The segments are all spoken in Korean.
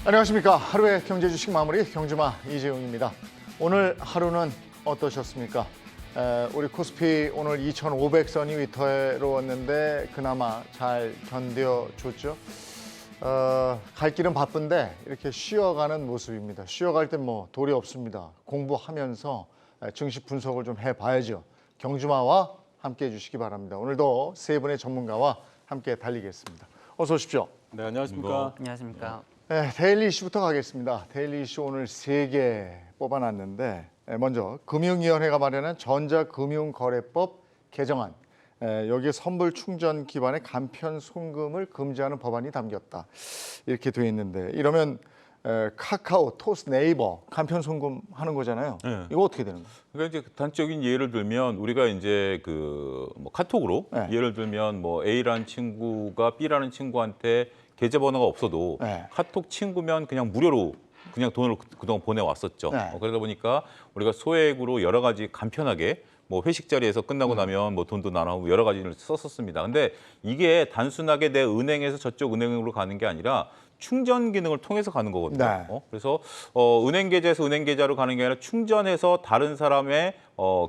안녕하십니까. 하루의 경제 주식 마무리 경주마 이재용입니다. 오늘 하루는 어떠셨습니까? 우리 코스피 오늘 2,500선이 위태로웠는데 그나마 잘 견뎌줬죠. 갈 길은 바쁜데 이렇게 쉬어가는 모습입니다. 쉬어갈 땐 뭐 도리 없습니다. 공부하면서 증시 분석을 좀 해봐야죠. 경주마와 함께 해주시기 바랍니다. 오늘도 세 분의 전문가와 함께 달리겠습니다. 어서 오십시오. 네, 안녕하십니까. 안녕하십니까. 네, 데일리 이슈부터 가겠습니다. 데일리 이슈 오늘 3개 뽑아놨는데 먼저 금융위원회가 마련한 전자금융거래법 개정안. 여기에 선불 충전 기반의 간편 송금을 금지하는 법안이 담겼다. 이렇게 돼 있는데 이러면 카카오, 토스, 네이버 간편 송금하는 거잖아요. 네. 이거 어떻게 되는 거예요? 그러니까 이제 단적인 예를 들면 우리가 이제 뭐 카톡으로 네. 예를 들면 뭐 A라는 친구가 B라는 친구한테 계좌번호가 없어도 네. 카톡 친구면 그냥 무료로 그냥 돈을 그동안 보내왔었죠. 네. 그러다 보니까 우리가 소액으로 여러 가지 간편하게 뭐 회식 자리에서 끝나고 나면 뭐 돈도 나눠고 여러 가지를 썼었습니다. 근데 이게 단순하게 내 은행에서 저쪽 은행으로 가는 게 아니라 충전 기능을 통해서 가는 거거든요. 네. 그래서 은행 계좌에서 은행 계좌로 가는 게 아니라 충전해서 다른 사람의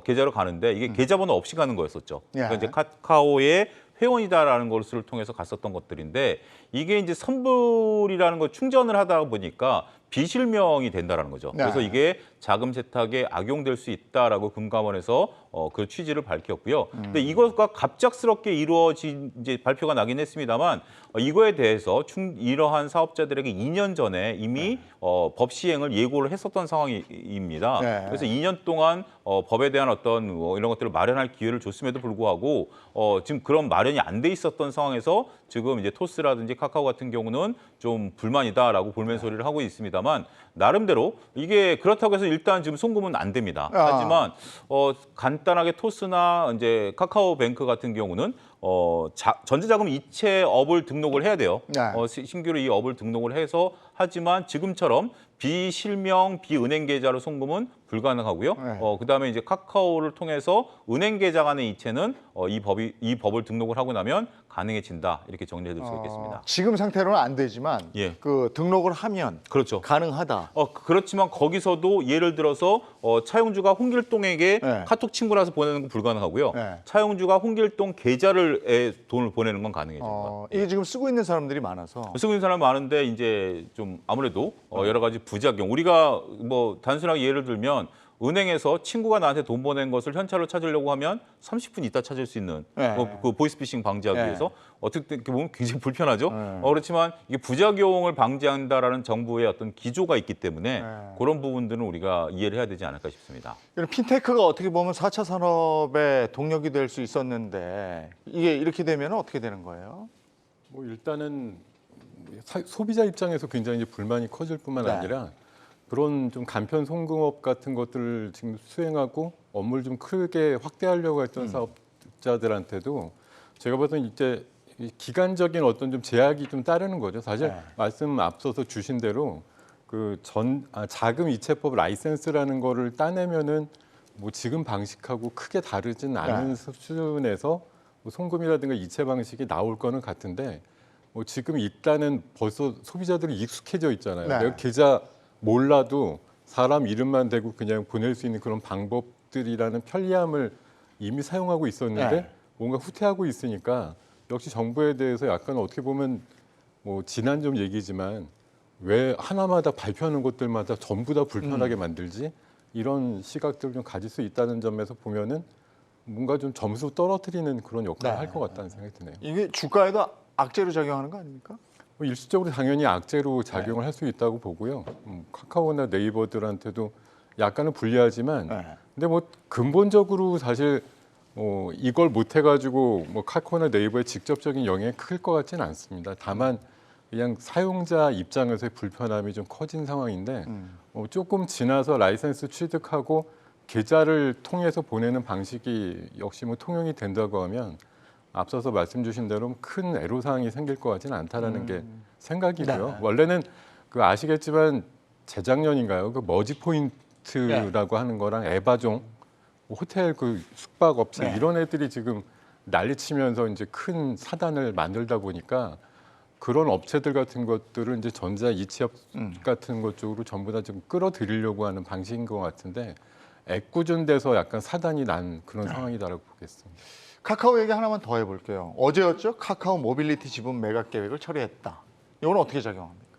계좌로 가는데 이게 계좌번호 없이 가는 거였었죠. 그러니까 예. 이제 카카오의 회원이다라는 것을 통해서 갔었던 것들인데 이게 이제 선불이라는 거 충전을 하다 보니까 비실명이 된다라는 거죠. 네. 그래서 이게 자금 세탁에 악용될 수 있다라고 금감원에서 그 취지를 밝혔고요. 근데 이것과 갑작스럽게 이루어진 이제 발표가 나긴 했습니다만 이거에 대해서 이러한 사업자들에게 2년 전에 이미 법 시행을 예고를 했었던 상황입니다. 네. 그래서 2년 동안 법에 대한 어떤 이런 것들을 마련할 기회를 줬음에도 불구하고 지금 그런 마련이 안 돼 있었던 상황에서 지금 이제 토스라든지 카카오 같은 경우는 좀 불만이다라고 볼멘 소리를 하고 있습니다만 나름대로 이게 그렇다고 해서 일단 지금 송금은 안 됩니다. 하지만 간단하게 토스나 이제 카카오뱅크 같은 경우는 전자자금 이체업을 등록을 해야 돼요. 네. 신규로 이 업을 등록을 해서 하지만 지금처럼 비실명 비은행 계좌로 송금은 불가능하고요. 네. 그다음에 이제 카카오를 통해서 은행 계좌 간의 이체는 이 법을 등록을 하고 나면 가능해진다 이렇게 정리해드릴 수 있겠습니다. 지금 상태로는 안 되지만 예. 그 등록을 하면 그렇죠. 가능하다. 그렇지만 거기서도 예를 들어서 차용주가 홍길동에게 네. 카톡 친구라서 보내는 건 불가능하고요. 네. 차용주가 홍길동 계좌를 돈을 보내는 건 가능해집니다. 이게 지금 쓰고 있는 사람들이 많아서 쓰고 있는 사람 많은데 이제 좀 아무래도 여러 가지 부작용. 우리가 뭐 단순하게 예를 들면 은행에서 친구가 나한테 돈 보낸 것을 현찰로 찾으려고 하면 30분 있다 찾을 수 있는 네. 그 보이스피싱 방지하기 네. 위해서 어떻게 보면 굉장히 불편하죠. 네. 그렇지만 이게 부작용을 방지한다라는 정부의 어떤 기조가 있기 때문에 네. 그런 부분들은 우리가 이해를 해야 되지 않을까 싶습니다. 이런 핀테크가 어떻게 보면 4차 산업의 동력이 될 수 있었는데 이게 이렇게 되면 어떻게 되는 거예요? 뭐 일단은 소비자 입장에서 굉장히 이제 불만이 커질 뿐만 네. 아니라 그런 좀 간편 송금업 같은 것들을 지금 수행하고 업무를 좀 크게 확대하려고 했던 사업자들한테도 제가 보던 이제 기간적인 어떤 좀 제약이 좀 따르는 거죠. 사실 네. 말씀 앞서서 주신 대로 자금 이체법 라이센스라는 거를 따내면은 뭐 지금 방식하고 크게 다르진 않은 수준에서 뭐 송금이라든가 이체 방식이 나올 거는 같은데 뭐 지금 일단은 벌써 소비자들이 익숙해져 있잖아요. 네. 내가 계좌 몰라도 사람 이름만 대고 그냥 보낼 수 있는 그런 방법들이라는 편리함을 이미 사용하고 있었는데 네. 뭔가 후퇴하고 있으니까 역시 정부에 대해서 약간 어떻게 보면 뭐 지난 좀 얘기지만 왜 하나마다 발표하는 것들마다 전부 다 불편하게 만들지? 이런 시각들을 좀 가질 수 있다는 점에서 보면은 뭔가 좀 점수 떨어뜨리는 그런 역할을 네. 할 것 같다는 생각이 드네요. 이게 주가에도 악재로 작용하는 거 아닙니까? 뭐 일시적으로 당연히 악재로 작용을 할 수 있다고 보고요. 카카오나 네이버들한테도 약간은 불리하지만, 네. 근데 뭐 근본적으로 사실 이걸 못 해가지고 뭐 카카오나 네이버에 직접적인 영향이 클 것 같지는 않습니다. 다만 그냥 사용자 입장에서의 불편함이 좀 커진 상황인데 조금 지나서 라이센스 취득하고 계좌를 통해서 보내는 방식이 역시 뭐 통용이 된다고 하면 앞서서 말씀 주신 대로 큰 애로사항이 생길 것 같지는 않다라는 게 생각이고요. 네. 원래는 그 아시겠지만 재작년인가요? 그 머지 포인트라고 하는 거랑 에바종 호텔 그 숙박업체 네. 이런 애들이 지금 난리치면서 이제 큰 사단을 만들다 보니까 그런 업체들 같은 것들은 이제 전자 이체업 같은 것 쪽으로 전부 다 좀 끌어들이려고 하는 방식인 것 같은데 애꿎은돼서 약간 사단이 난 그런 상황이다라고 보겠습니다. 카카오 얘기 하나만 더 해볼게요. 어제였죠? 카카오 모빌리티 지분 매각 계획을 처리했다. 이건 어떻게 작용합니까?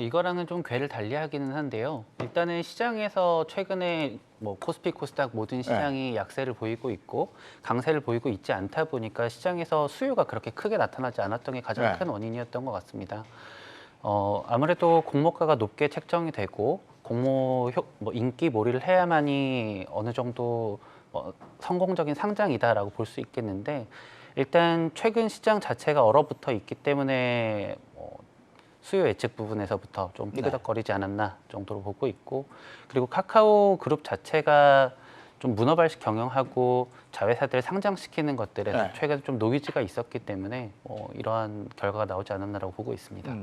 이거랑은 좀 궤를 달리하기는 한데요. 일단은 시장에서 최근에 뭐 코스피, 코스닥 모든 시장이 약세를 보이고 있고 강세를 보이고 있지 않다 보니까 시장에서 수요가 그렇게 크게 나타나지 않았던 게 가장 큰 원인이었던 것 같습니다. 아무래도 공모가가 높게 책정이 되고 뭐 인기 몰이를 해야만이 어느 정도 성공적인 상장이다라고 볼 수 있겠는데 일단 최근 시장 자체가 얼어붙어 있기 때문에 수요 예측 부분에서부터 좀 삐그덕거리지 않았나 정도로 보고 있고 그리고 카카오 그룹 자체가 좀 문어발식 경영하고 자회사들 상장시키는 것들에서 최근에 좀 노이즈가 있었기 때문에 이러한 결과가 나오지 않았나라고 보고 있습니다.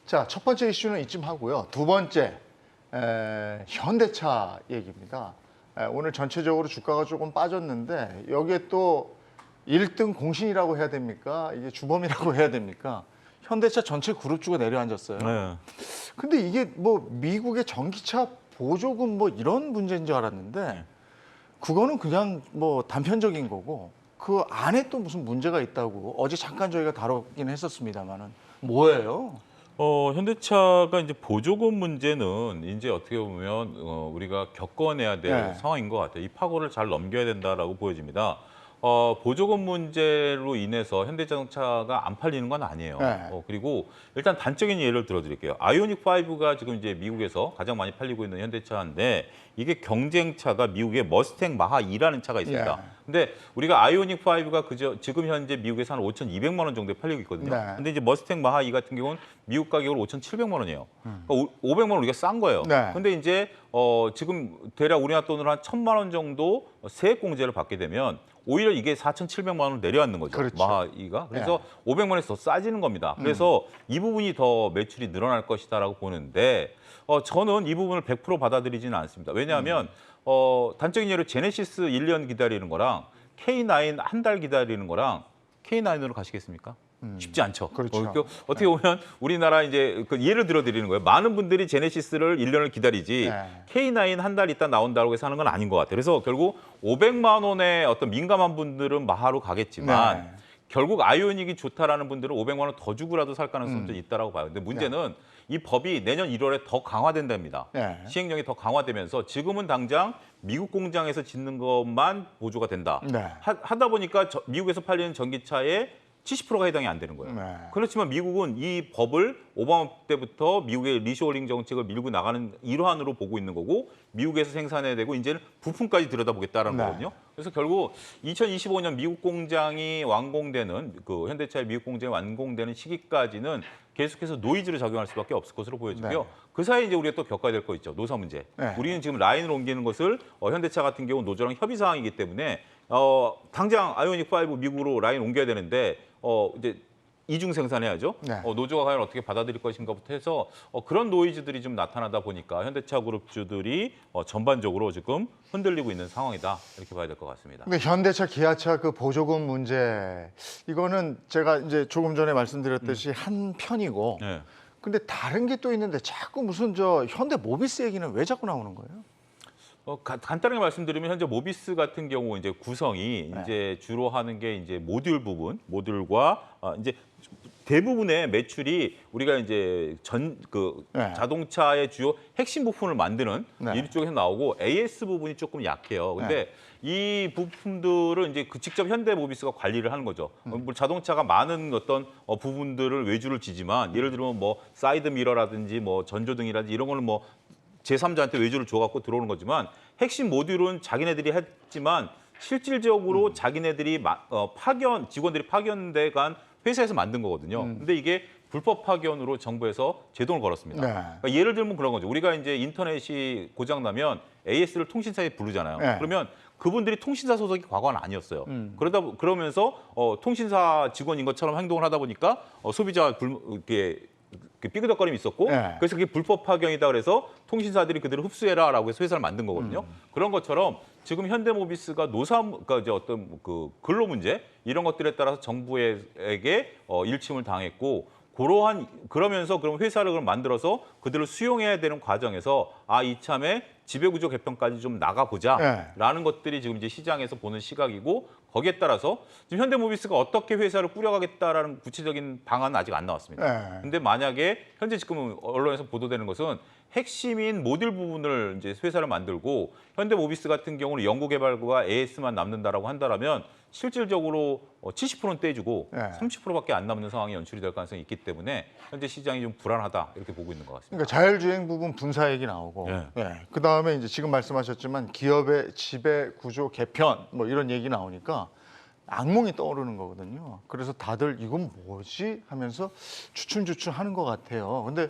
자, 첫 번째 이슈는 이쯤 하고요. 두 번째, 현대차 얘기입니다. 오늘 전체적으로 주가가 조금 빠졌는데 여기에 또 1등 공신이라고 해야 됩니까? 이게 주범이라고 해야 됩니까? 현대차 전체 그룹주가 내려앉았어요. 네. 근데 이게 뭐 미국의 전기차 보조금 뭐 이런 문제인 줄 알았는데 그거는 그냥 뭐 단편적인 거고 그 안에 또 무슨 문제가 있다고 어제 잠깐 저희가 다루긴 했었습니다만은 뭐예요? 현대차가 이제 보조금 문제는 이제 어떻게 보면 우리가 겪어내야 될 상황인 것 같아요. 이 파고를 잘 넘겨야 된다라고 보여집니다. 보조금 문제로 인해서 현대자동차가 안 팔리는 건 아니에요. 그리고 일단 단적인 예를 들어드릴게요. 아이오닉 5가 지금 이제 미국에서 가장 많이 팔리고 있는 현대차인데 이게 경쟁차가 미국의 머스탱 마하 2라는 차가 있습니다. 근데 우리가 아이오닉 5가 지금 현재 미국에서 한 5,200만 원 정도에 팔리고 있거든요. 근데 이제 머스탱 마하 2 같은 경우는 미국 가격으로 5,700만 원이에요. 그러니까 500만 원 우리가 싼 거예요. 근데 이제 지금 대략 우리나라 돈으로 한 1,000만 원 정도 세액 공제를 받게 되면 오히려 이게 4,700만 원으로 내려앉는 거죠. 그렇죠. 마하 2가. 그래서 500만 원에서 더 싸지는 겁니다. 그래서 이 부분이 더 매출이 늘어날 것이다라고 보는데 저는 이 부분을 100% 받아들이지는 않습니다. 왜냐하면 단적인 예로 제네시스 1년 기다리는 거랑 K9 한 달 기다리는 거랑 K9으로 가시겠습니까? 쉽지 않죠. 그렇죠. 어떻게 보면 우리나라 이제 그 예를 들어 드리는 거예요. 많은 분들이 제네시스를 1년을 기다리지 K9 한 달 있다 나온다고 해서 하는 건 아닌 것 같아요. 그래서 결국 500만 원의 어떤 민감한 분들은 마하로 가겠지만 결국 아이오닉이 좋다라는 분들은 500만 원 더 주고라도 살 가능성도 있다라고 봐요. 근데 문제는 이 법이 내년 1월에 더 강화된답니다. 시행령이 더 강화되면서 지금은 당장 미국 공장에서 짓는 것만 보조가 된다. 하다 보니까 미국에서 팔리는 전기차의 70%가 해당이 안 되는 거예요. 그렇지만 미국은 이 법을 오바마 때부터 미국의 리쇼어링 정책을 밀고 나가는 일환으로 보고 있는 거고 미국에서 생산해야 되고 이제는 부품까지 들여다보겠다는 거거든요. 그래서 결국 2025년 미국 공장이 완공되는 그 현대차의 미국 공장이 완공되는 시기까지는 계속해서 노이즈로 작용할 수밖에 없을 것으로 보여지고요. 그 사이에 이제 우리가 또 겪어야 될 거 있죠. 노사 문제. 우리는 지금 라인을 옮기는 것을 현대차 같은 경우 노조랑 협의 사항이기 때문에 당장 아이오닉 5 미국으로 라인 옮겨야 되는데 이제 이중 생산해야죠. 노조가 과연 어떻게 받아들일 것인가부터 해서 그런 노이즈들이 좀 나타나다 보니까 현대차 그룹주들이 전반적으로 지금 흔들리고 있는 상황이다 이렇게 봐야 될 것 같습니다. 근데 현대차, 기아차 그 보조금 문제 이거는 제가 이제 조금 전에 말씀드렸듯이 한 편이고 근데 다른 게 또 있는데 자꾸 무슨 현대 모비스 얘기는 왜 자꾸 나오는 거예요? 간단하게 말씀드리면 현재 모비스 같은 경우 이제 구성이 이제 주로 하는 게 이제 모듈 부분, 모듈과 이제 대부분의 매출이 우리가 이제 자동차의 주요 핵심 부품을 만드는 이쪽에서 나오고 AS 부분이 조금 약해요. 근데 이 부품들을 이제 직접 현대 모비스가 관리를 하는 거죠. 자동차가 많은 어떤 부분들을 외주를 지지만 예를 들면 뭐 사이드 미러라든지 뭐 전조등이라든지 이런 거는 뭐 제3자한테 외주를 줘갖고 들어오는 거지만 핵심 모듈은 자기네들이 했지만 실질적으로 자기네들이 직원들이 파견돼 간 회사에서 만든 거거든요. 근데 이게 불법 파견으로 정부에서 제동을 걸었습니다. 그러니까 예를 들면 그런 거죠. 우리가 이제 인터넷이 고장 나면 AS를 통신사에 부르잖아요. 그러면 그분들이 통신사 소속이 과거는 아니었어요. 그러면서 통신사 직원인 것처럼 행동을 하다 보니까 소비자 이렇게 그 삐그덕거림이 있었고 네. 그래서 그게 불법 파견이다 그래서 통신사들이 그대로 흡수해라라고 해서 회사를 만든 거거든요. 그런 것처럼 지금 현대모비스가 그러니까 이제 어떤 그 근로 문제 이런 것들에 따라서 정부에게 일침을 당했고 그러면서 그럼 회사를 그럼 만들어서 그들을 수용해야 되는 과정에서 이참에 지배구조 개편까지 좀 나가보자라는 것들이 지금 이제 시장에서 보는 시각이고 거기에 따라서 지금 현대모비스가 어떻게 회사를 꾸려가겠다라는 구체적인 방안은 아직 안 나왔습니다. 근데 만약에 현재 지금 언론에서 보도되는 것은 핵심인 모듈 부분을 이제 회사를 만들고 현대모비스 같은 경우는 연구개발과 AS만 남는다라고 한다면 실질적으로 70%는 떼주고 30%밖에 안 남는 상황이 연출이 될 가능성이 있기 때문에 현재 시장이 좀 불안하다 이렇게 보고 있는 것 같습니다. 그러니까 자율주행 부분 분사 얘기 나오고, 그 다음에 이제 지금 말씀하셨지만 기업의 지배 구조 개편 뭐 이런 얘기 나오니까 악몽이 떠오르는 거거든요. 그래서 다들 이건 뭐지 하면서 주춤주춤 하는 것 같아요. 근데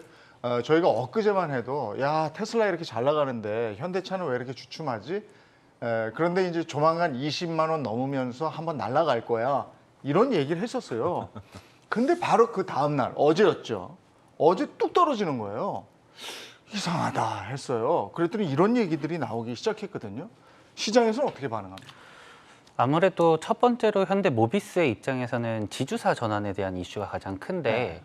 저희가 엊그제만 해도 야 테슬라 이렇게 잘 나가는데 현대차는 왜 이렇게 주춤하지? 그런데 이제 조만간 20만 원 넘으면서 한번 날아갈 거야 이런 얘기를 했었어요. 근데 바로 그 다음 날 어제였죠. 어제 뚝 떨어지는 거예요. 이상하다 했어요. 그랬더니 이런 얘기들이 나오기 시작했거든요. 시장에서는 어떻게 반응합니까? 아무래도 첫 번째로 현대모비스의 입장에서는 지주사 전환에 대한 이슈가 가장 큰데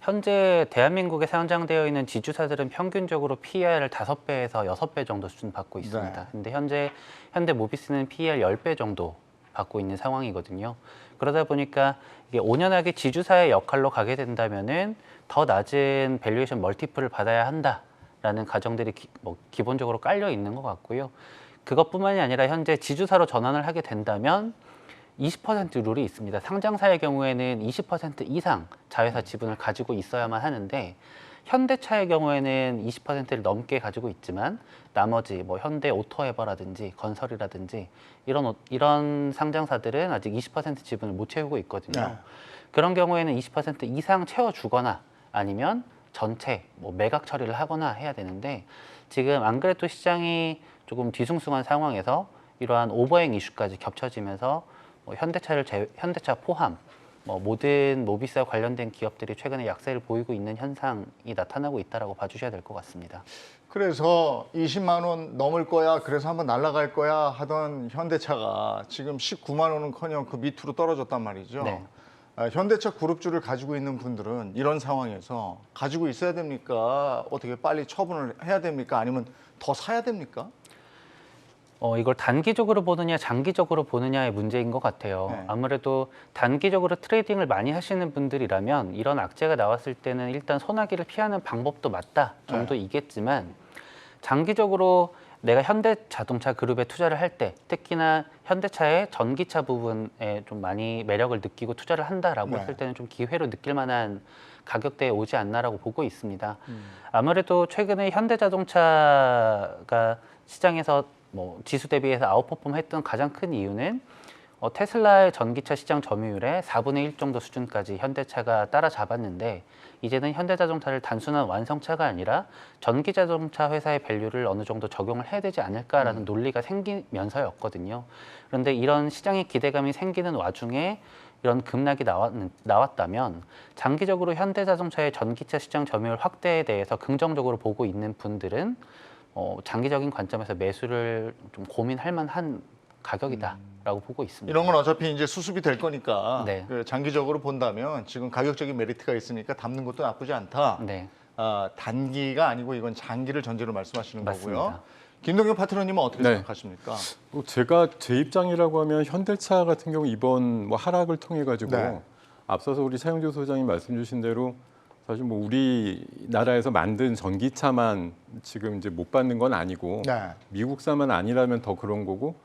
현재 대한민국에 상장되어 있는 지주사들은 평균적으로 PER을 5배에서 6배 정도 수준 받고 있습니다. 근데 현재 현대모비스는 PER 10배 정도 받고 있는 상황이거든요. 그러다 보니까 이게 온연하게 지주사의 역할로 가게 된다면은 더 낮은 밸류에이션 멀티플을 받아야 한다라는 가정들이 기본적으로 깔려 있는 것 같고요. 그것뿐만이 아니라 현재 지주사로 전환을 하게 된다면 20% 룰이 있습니다. 상장사의 경우에는 20% 이상 자회사 지분을 가지고 있어야만 하는데 현대차의 경우에는 20%를 넘게 가지고 있지만 나머지 뭐 현대 오토에버라든지 건설이라든지 이런 상장사들은 아직 20% 지분을 못 채우고 있거든요. 그런 경우에는 20% 이상 채워주거나 아니면 전체 뭐 매각 처리를 하거나 해야 되는데 지금 안 그래도 시장이 조금 뒤숭숭한 상황에서 이러한 오버행 이슈까지 겹쳐지면서 현대차 포함 모든 모비스와 관련된 기업들이 최근에 약세를 보이고 있는 현상이 나타나고 있다라고 봐주셔야 될 것 같습니다. 그래서 20만 원 넘을 거야, 그래서 한번 날아갈 거야 하던 현대차가 지금 19만 원은커녕 그 밑으로 떨어졌단 말이죠. 네. 현대차 그룹주를 가지고 있는 분들은 이런 상황에서 가지고 있어야 됩니까? 어떻게 빨리 처분을 해야 됩니까? 아니면 더 사야 됩니까? 이걸 단기적으로 보느냐 장기적으로 보느냐의 문제인 것 같아요. 아무래도 단기적으로 트레이딩을 많이 하시는 분들이라면 이런 악재가 나왔을 때는 일단 소나기를 피하는 방법도 맞다 정도이겠지만 장기적으로 내가 현대자동차 그룹에 투자를 할 때 특히나 현대차의 전기차 부분에 좀 많이 매력을 느끼고 투자를 한다라고 했을 때는 좀 기회로 느낄 만한 가격대에 오지 않나라고 보고 있습니다. 아무래도 최근에 현대자동차가 시장에서 지수 대비해서 아웃퍼폼 했던 가장 큰 이유는 테슬라의 전기차 시장 점유율의 4분의 1 정도 수준까지 현대차가 따라잡았는데 이제는 현대자동차를 단순한 완성차가 아니라 전기자동차 회사의 밸류를 어느 정도 적용을 해야 되지 않을까라는 논리가 생기면서였거든요. 그런데 이런 시장의 기대감이 생기는 와중에 이런 급락이 나왔다면 장기적으로 현대자동차의 전기차 시장 점유율 확대에 대해서 긍정적으로 보고 있는 분들은 장기적인 관점에서 매수를 좀 고민할 만한 가격이다라고 보고 있습니다. 이런 건 어차피 이제 수습이 될 거니까 네. 그 장기적으로 본다면 지금 가격적인 메리트가 있으니까 담는 것도 나쁘지 않다. 네. 단기가 아니고 이건 장기를 전제로 말씀하시는 맞습니다. 거고요. 김동현 파트너님은 어떻게 생각하십니까? 제가 제 입장이라고 하면 현대차 같은 경우 이번 하락을 통해 가지고 앞서서 우리 차영주 소장님 말씀 주신 대로 사실 우리나라에서 만든 전기차만 지금 이제 못 받는 건 아니고 미국산만 아니라면 더 그런 거고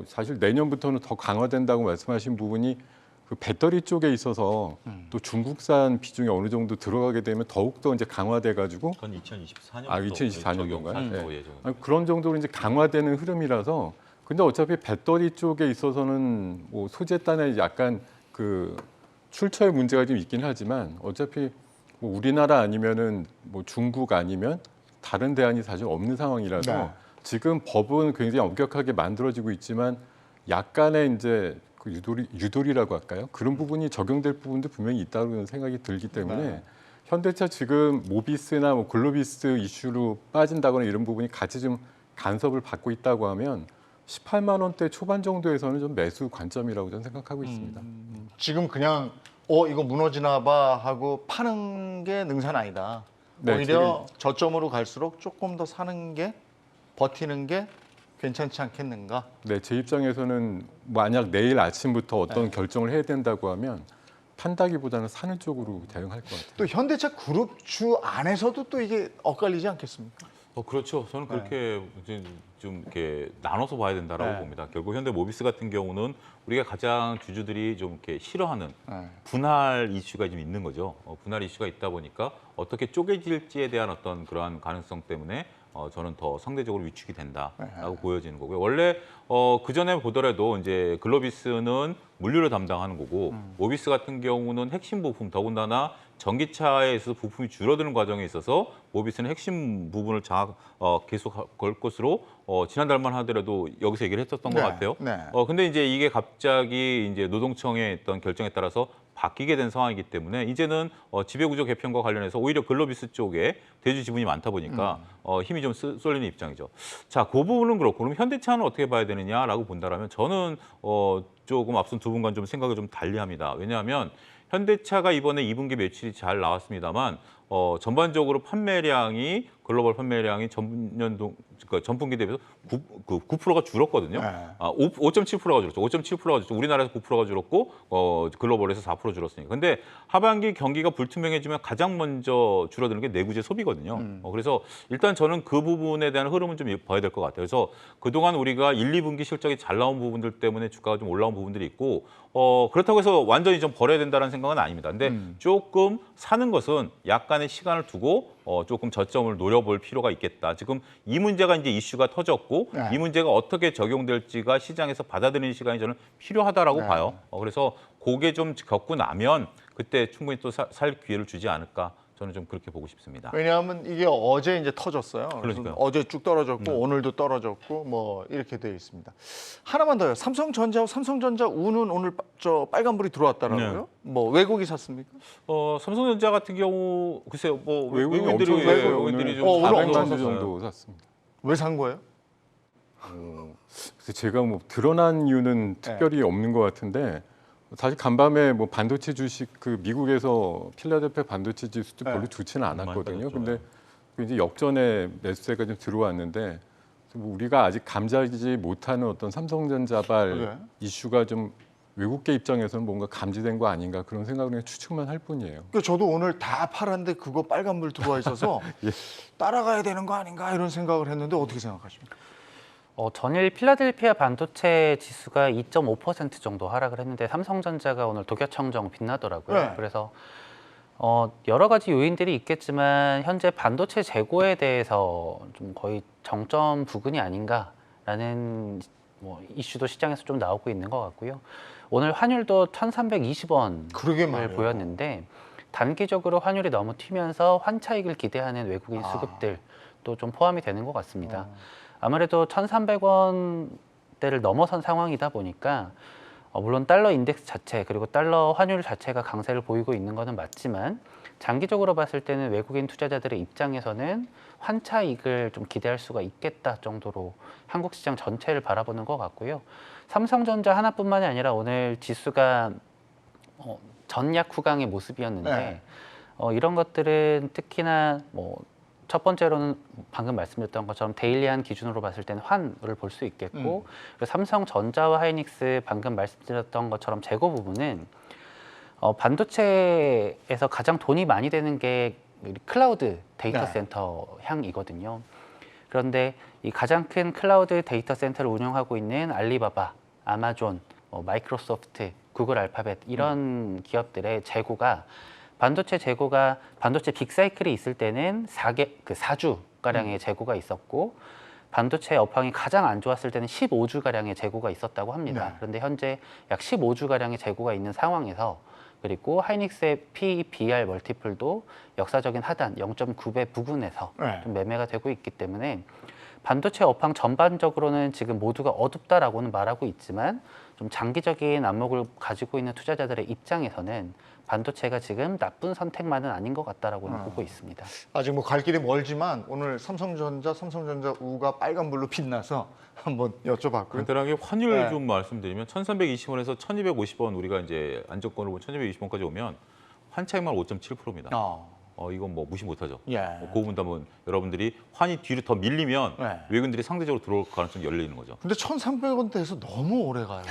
사실 내년부터는 더 강화된다고 말씀하신 부분이 그 배터리 쪽에 있어서 또 중국산 비중이 어느 정도 들어가게 되면 더욱 더 이제 강화돼 가지고 그건 2024년 2024년도인가요? 그런 정도로 이제 강화되는 흐름이라서 근데 어차피 배터리 쪽에 있어서는 소재단에 약간 그 출처의 문제가 좀 있긴 하지만 어차피 우리나라 아니면은 중국 아니면 다른 대안이 사실 없는 상황이라서 지금 법은 굉장히 엄격하게 만들어지고 있지만 약간의 이제 그 유도리라고 할까요? 그런 부분이 적용될 부분도 분명히 있다는 생각이 들기 때문에 현대차 지금 모비스나 뭐 글로비스 이슈로 빠진다거나 이런 부분이 같이 좀 간섭을 받고 있다고 하면 18만 원대 초반 정도에서는 좀 매수 관점이라고 저는 생각하고 있습니다. 지금 그냥 이거 무너지나 봐 하고 파는 게 능사는 아니다. 네, 오히려 저점으로 갈수록 조금 더 사는 게 버티는 게 괜찮지 않겠는가? 네, 제 입장에서는 만약 내일 아침부터 어떤 결정을 해야 된다고 하면 판다기보다는 사는 쪽으로 대응할 것 같아요. 또 현대차 그룹주 안에서도 또 이게 엇갈리지 않겠습니까? 그렇죠. 저는 그렇게 좀 이렇게 나눠서 봐야 된다라고 네. 봅니다. 결국 현대 모비스 같은 경우는 우리가 가장 주주들이 좀 이렇게 싫어하는 네. 분할 이슈가 좀 있는 거죠. 분할 이슈가 있다 보니까 어떻게 쪼개질지에 대한 어떤 그러한 가능성 때문에 저는 더 상대적으로 위축이 된다라고 보여지는 거고요. 원래 그 전에 보더라도 이제 글로비스는 물류를 담당하는 거고 모비스 같은 경우는 핵심 부품 더군다나 전기차에 있어서 부품이 줄어드는 과정에 있어서 모비스는 핵심 부분을 계속 걸 것으로 지난달만 하더라도 여기서 얘기를 했었던 것 같아요. 네. 근데 이제 이게 갑자기 이제 노동청의 어떤 결정에 따라서 바뀌게 된 상황이기 때문에 이제는 지배구조 개편과 관련해서 오히려 글로비스 쪽에 대주 지분이 많다 보니까 힘이 좀 쏠리는 입장이죠. 자, 그 부분은 그렇고 그럼 현대차는 어떻게 봐야 되느냐라고 본다라면 저는 조금 앞선 두 분과는 좀 생각을 좀 달리합니다. 왜냐하면 현대차가 이번에 2분기 매출이 잘 나왔습니다만 전반적으로 판매량이 글로벌 판매량이 전년도 그러니까 전분기 대비해서 9%가 줄었거든요. 네. 5.7%가 줄었죠. 5.7%가 줄었죠. 우리나라에서 9%가 줄었고 글로벌에서 4% 줄었으니까. 근데 하반기 경기가 불투명해지면 가장 먼저 줄어드는 게 내구재 소비거든요. 그래서 일단 저는 그 부분에 대한 흐름은 좀 봐야 될 것 같아요. 그래서 그동안 우리가 1, 2분기 실적이 잘 나온 부분들 때문에 주가가 좀 올라온 부분들이 있고 그렇다고 해서 완전히 좀 버려야 된다는 생각은 아닙니다. 근데 조금 사는 것은 약간의 시간을 두고 조금 저점을 노려볼 필요가 있겠다. 지금 이 문제가 이제 이슈가 터졌고 네. 이 문제가 어떻게 적용될지가 시장에서 받아들이는 시간이 저는 필요하다라고 네. 봐요. 그래서 그게 좀 겪고 나면 그때 충분히 또 살 기회를 주지 않을까. 저는 좀 그렇게 보고 싶습니다. 왜냐하면 이게 어제 이제 터졌어요. 그래서 그러니까요. 어제 쭉 떨어졌고 오늘도 떨어졌고 뭐 이렇게 되어 있습니다. 하나만 더요. 삼성전자 우는 오늘 저 빨간불이 들어왔다라고요? 네. 뭐 외국이 샀습니까? 삼성전자 같은 경우 글쎄요, 뭐 외국인이 외국인들이 엄청 사요. 외국인들이 좀 오늘 엄청 400만 주 샀어요. 정도 샀습니다. 왜 산 거예요? 그래서 제가 뭐 드러난 이유는 특별히 없는 것 같은데 사실 간밤에 뭐 반도체 주식 그 미국에서 필라델피아 반도체 지수도 별로 좋지는 않았거든요. 많이 근데 그 이제 역전에 매수세가 좀 들어왔는데 뭐 우리가 아직 감지하지 못하는 어떤 삼성전자발 그래? 이슈가 좀 외국계 입장에서는 뭔가 감지된 거 아닌가 그런 생각을 그냥 추측만 할 뿐이에요. 그 저도 오늘 다 팔았는데 그거 빨간불 들어와 있어서 따라가야 되는 거 아닌가 이런 생각을 했는데 어떻게 생각하십니까? 전일 필라델피아 반도체 지수가 2.5% 정도 하락을 했는데 삼성전자가 오늘 독야청정 빛나더라고요. 네. 그래서 여러 가지 요인들이 있겠지만 현재 반도체 재고에 대해서 좀 거의 정점 부근이 아닌가라는 뭐 이슈도 시장에서 좀 나오고 있는 것 같고요. 오늘 환율도 1,320원을 그러게 말이에요. 보였는데 단기적으로 환율이 너무 튀면서 환차익을 기대하는 외국인 수급들도 좀 포함이 되는 것 같습니다. 아무래도 1,300원대를 넘어선 상황이다 보니까 물론 달러 인덱스 자체 그리고 달러 환율 자체가 강세를 보이고 있는 것은 맞지만 장기적으로 봤을 때는 외국인 투자자들의 입장에서는 환차익을 좀 기대할 수가 있겠다 정도로 한국 시장 전체를 바라보는 것 같고요. 삼성전자 하나뿐만이 아니라 오늘 지수가 전약 후강의 모습이었는데 네. 이런 것들은 특히나 첫 번째로는 방금 말씀드렸던 것처럼 데일리한 기준으로 봤을 때는 환을 볼 수 있겠고 그리고 삼성전자와 하이닉스 방금 말씀드렸던 것처럼 재고 부분은 반도체에서 가장 돈이 많이 되는 게 클라우드 데이터 센터 향이거든요. 그런데 이 가장 큰 클라우드 데이터 센터를 운영하고 있는 알리바바, 아마존, 마이크로소프트, 구글 알파벳 이런 기업들의 재고가 반도체 빅사이클이 있을 때는 4주 가량의 재고가 있었고 반도체 업황이 가장 안 좋았을 때는 15주 가량의 재고가 있었다고 합니다. 네. 그런데 현재 약 15주 가량의 재고가 있는 상황에서 그리고 하이닉스의 PBR 멀티플도 역사적인 하단 0.9배 부근에서 네. 좀 매매가 되고 있기 때문에 반도체 업황 전반적으로는 지금 모두가 어둡다라고는 말하고 있지만 좀 장기적인 안목을 가지고 있는 투자자들의 입장에서는 반도체가 지금 나쁜 선택만은 아닌 것 같다라고는 보고 있습니다. 아직 뭐 갈 길이 멀지만 오늘 삼성전자 우가 빨간불로 빛나서 한번 여쭤봤고요. 간단하게 환율 네. 좀 말씀드리면 1,320원에서 1,250원 우리가 이제 안정권으로 보면 1,220원까지 오면 환 차익만 5.7%입니다. 이건 뭐 무시 못하죠. 예. 그 부분도 여러분들이 환이 뒤로 더 밀리면 네. 외국인들이 상대적으로 들어올 가능성이 열리는 거죠. 근데 1,300원대에서 너무 오래 가요.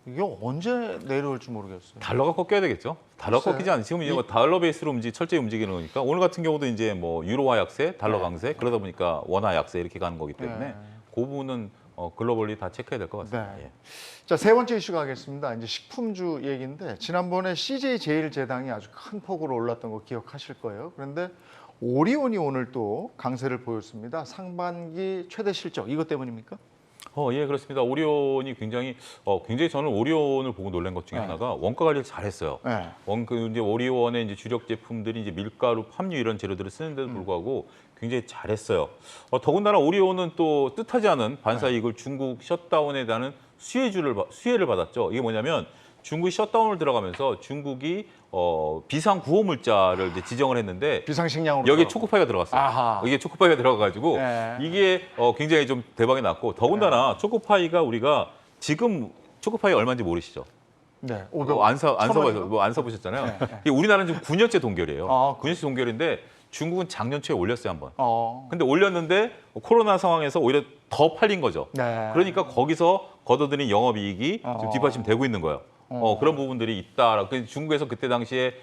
이게 언제 내려올지 모르겠어요. 달러가 꺾여야 되겠죠. 달러가 글쎄. 꺾이지 않으면 지금 이제 뭐 달러 베이스로 철저히 움직이는 거니까 오늘 같은 경우도 이제 뭐 유로화 약세, 달러 네. 강세 그러다 보니까 원화 약세 이렇게 가는 거기 때문에 네. 그 부분은 글로벌리 다 체크해야 될 것 같습니다. 네. 예. 자, 세 번째 이슈 가겠습니다. 이제 식품주 얘기인데 지난번에 CJ 제일제당이 아주 큰 폭으로 올랐던 거 기억하실 거예요. 그런데 오리온이 오늘 또 강세를 보였습니다. 상반기 최대 실적 이것 때문입니까? 예, 그렇습니다. 오리온이 굉장히 저는 오리온을 보고 놀란 것 중에 네. 하나가 원가 관리를 잘했어요. 네. 이제 오리온의 이제 주력 제품들이 이제 밀가루, 팜유 이런 재료들을 쓰는데도 불구하고 굉장히 잘했어요. 더군다나 오리온은 또 뜻하지 않은 반사 이익을 중국 셧다운에 대한 수혜를 받았죠. 이게 뭐냐면 중국이 셧다운을 들어가면서 중국이 비상 구호 물자를 이제 지정을 했는데 비상식량으로 여기에 들어가고. 초코파이가 들어갔어요. 아하. 이게 초코파이가 들어가가지고 네. 이게 굉장히 좀 대박이 났고 더군다나 초코파이가 우리가 지금 초코파이 얼마인지 모르시죠? 네. 500원. 안 사보셨잖아요. 네, 네. 이게 우리나라는 지금 9년째 동결이에요. 아, 9년째 동결인데 중국은 작년 초에 올렸어요 한번. 근데 근데 올렸는데 코로나 상황에서 오히려 더 팔린 거죠. 네. 그러니까 거기서 걷어들인 영업이익이 지금 뒷받침되고 있는 거예요. 그런 부분들이 있다. 중국에서 그때 당시에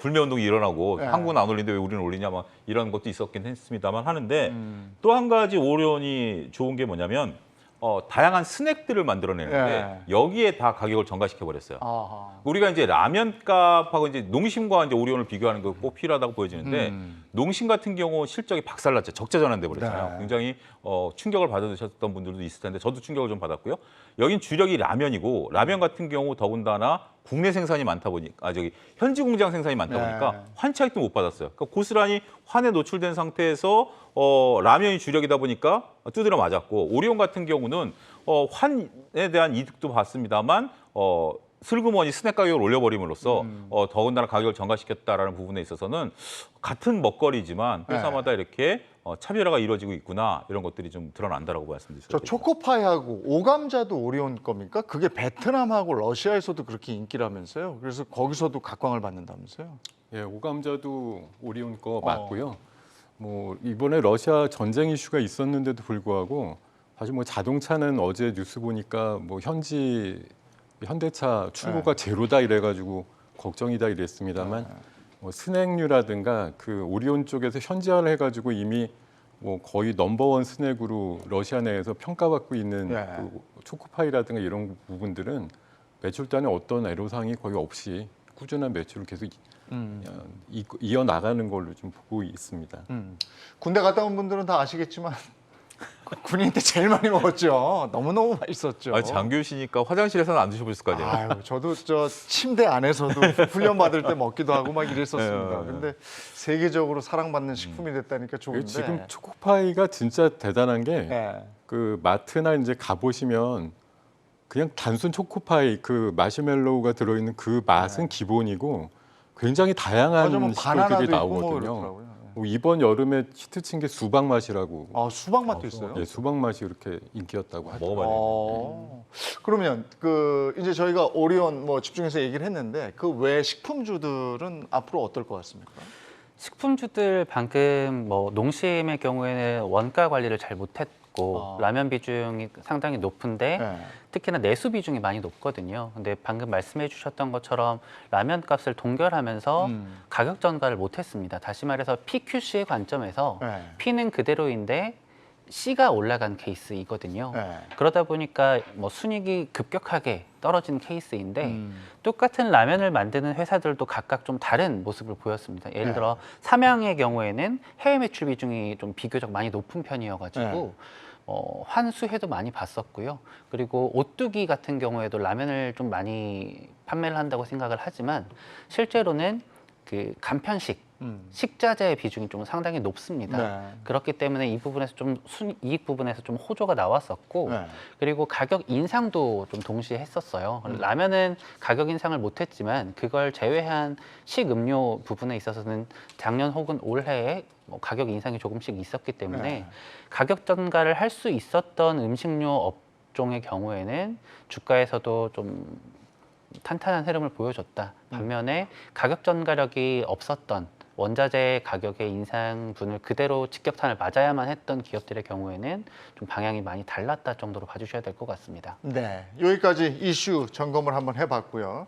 불매 운동이 일어나고 네. 한국은 안 올리는데 왜 우리는 올리냐 막 이런 것도 있었긴 했습니다만 하는데 또 한 가지 오리온이 좋은 게 뭐냐면 다양한 스낵들을 만들어내는데 네. 여기에 다 가격을 전가시켜 버렸어요. 아하. 우리가 이제 라면 값하고 이제 농심과 이제 오리온을 비교하는 거 꼭 필요하다고 보여지는데 농심 같은 경우 실적이 박살났죠. 적자 전환돼 버렸잖아요. 네. 굉장히 충격을 받으셨던 분들도 있을 텐데 저도 충격을 좀 받았고요. 여긴 주력이 라면이고 라면 같은 경우 더군다나 국내 생산이 많다 보니까 현지 공장 생산이 많다 보니까 네. 환 차익도 못 받았어요. 그러니까 고스란히 환에 노출된 상태에서 라면이 주력이다 보니까 두드려 맞았고 오리온 같은 경우는 환에 대한 이득도 봤습니다만 슬그머니 스낵 가격을 올려버림으로써 더군다나 가격을 전가시켰다라는 부분에 있어서는 같은 먹거리지만 회사마다 이렇게 차별화가 이루어지고 있구나 이런 것들이 좀 드러난다라고 말씀드릴 수 저 있습니다. 초코파이하고 오감자도 오리온 겁니까? 그게 베트남하고 러시아에서도 그렇게 인기라면서요. 그래서 거기서도 각광을 받는다면서요. 예, 오감자도 오리온 거 맞고요. 뭐 이번에 러시아 전쟁 이슈가 있었는데도 불구하고 사실 뭐 자동차는 어제 뉴스 보니까 뭐 현대차 출고가 제로다 이래가지고 걱정이다 이랬습니다만 뭐 스낵류라든가 그 오리온 쪽에서 현지화를 해가지고 이미 뭐 거의 넘버원 스낵으로 러시아 내에서 평가받고 있는 네. 그 초코파이라든가 이런 부분들은 매출 단에 어떤 애로사항이 거의 없이 꾸준한 매출을 계속 이어 나가는 걸로 좀 보고 있습니다. 군대 갔다 온 분들은 다 아시겠지만 군인 때 제일 많이 먹었죠. 너무너무 맛있었죠. 장교시니까 화장실에서는 안 드셔보셨을 거 아니에요. 아유, 저도 저 침대 안에서도 훈련 받을 때 먹기도 하고 막 이랬었습니다. 근데 세계적으로 사랑받는 식품이 됐다니까 좋은데. 지금 초코파이가 진짜 대단한 게 네. 그 마트나 이제 가보시면 그냥 단순 초코파이 그 마시멜로우가 들어있는 그 맛은 기본이고 굉장히 다양한 맞아, 뭐 바나나도 시도들이 있고 뭐 나오거든요. 그렇더라고요. 뭐 이번 여름에 히트친 게 수박 맛이라고. 아, 수박 맛도 있어요. 예, 수박 맛이 이렇게 인기였다고 하죠. 먹어봐야 돼요. 그러면 그 이제 저희가 오리온 뭐 집중해서 얘기를 했는데 그 외 식품주들은 앞으로 어떨 것 같습니까? 식품주들 방금 뭐 농심의 경우에는 원가 관리를 잘 못했고 라면 비중이 상당히 높은데 네. 특히나 내수 비중이 많이 높거든요. 근데 방금 말씀해 주셨던 것처럼 라면 값을 동결하면서 가격 전가를 못했습니다. 다시 말해서 PQC의 관점에서 네. P는 그대로인데 C가 올라간 케이스이거든요. 네. 그러다 보니까 뭐 순이익이 급격하게 떨어진 케이스인데 똑같은 라면을 만드는 회사들도 각각 좀 다른 모습을 보였습니다. 예를 들어 삼양의 경우에는 해외 매출 비중이 좀 비교적 많이 높은 편이어가지고 환수해도 많이 봤었고요. 그리고 오뚜기 같은 경우에도 라면을 좀 많이 판매를 한다고 생각을 하지만 실제로는 그 간편식 식자재의 비중이 좀 상당히 높습니다. 네. 그렇기 때문에 이 부분에서 좀 순이익 부분에서 좀 호조가 나왔었고 네. 그리고 가격 인상도 좀 동시에 했었어요. 라면은 가격 인상을 못했지만 그걸 제외한 식음료 부분에 있어서는 작년 혹은 올해에 뭐 가격 인상이 조금씩 있었기 때문에 네. 가격 전가를 할 수 있었던 음식료 업종의 경우에는 주가에서도 좀 탄탄한 흐름을 보여줬다. 반면에 가격 전가력이 없었던 원자재 가격의 인상분을 그대로 직격탄을 맞아야만 했던 기업들의 경우에는 좀 방향이 많이 달랐다 정도로 봐주셔야 될 것 같습니다. 네, 여기까지 이슈 점검을 한번 해봤고요.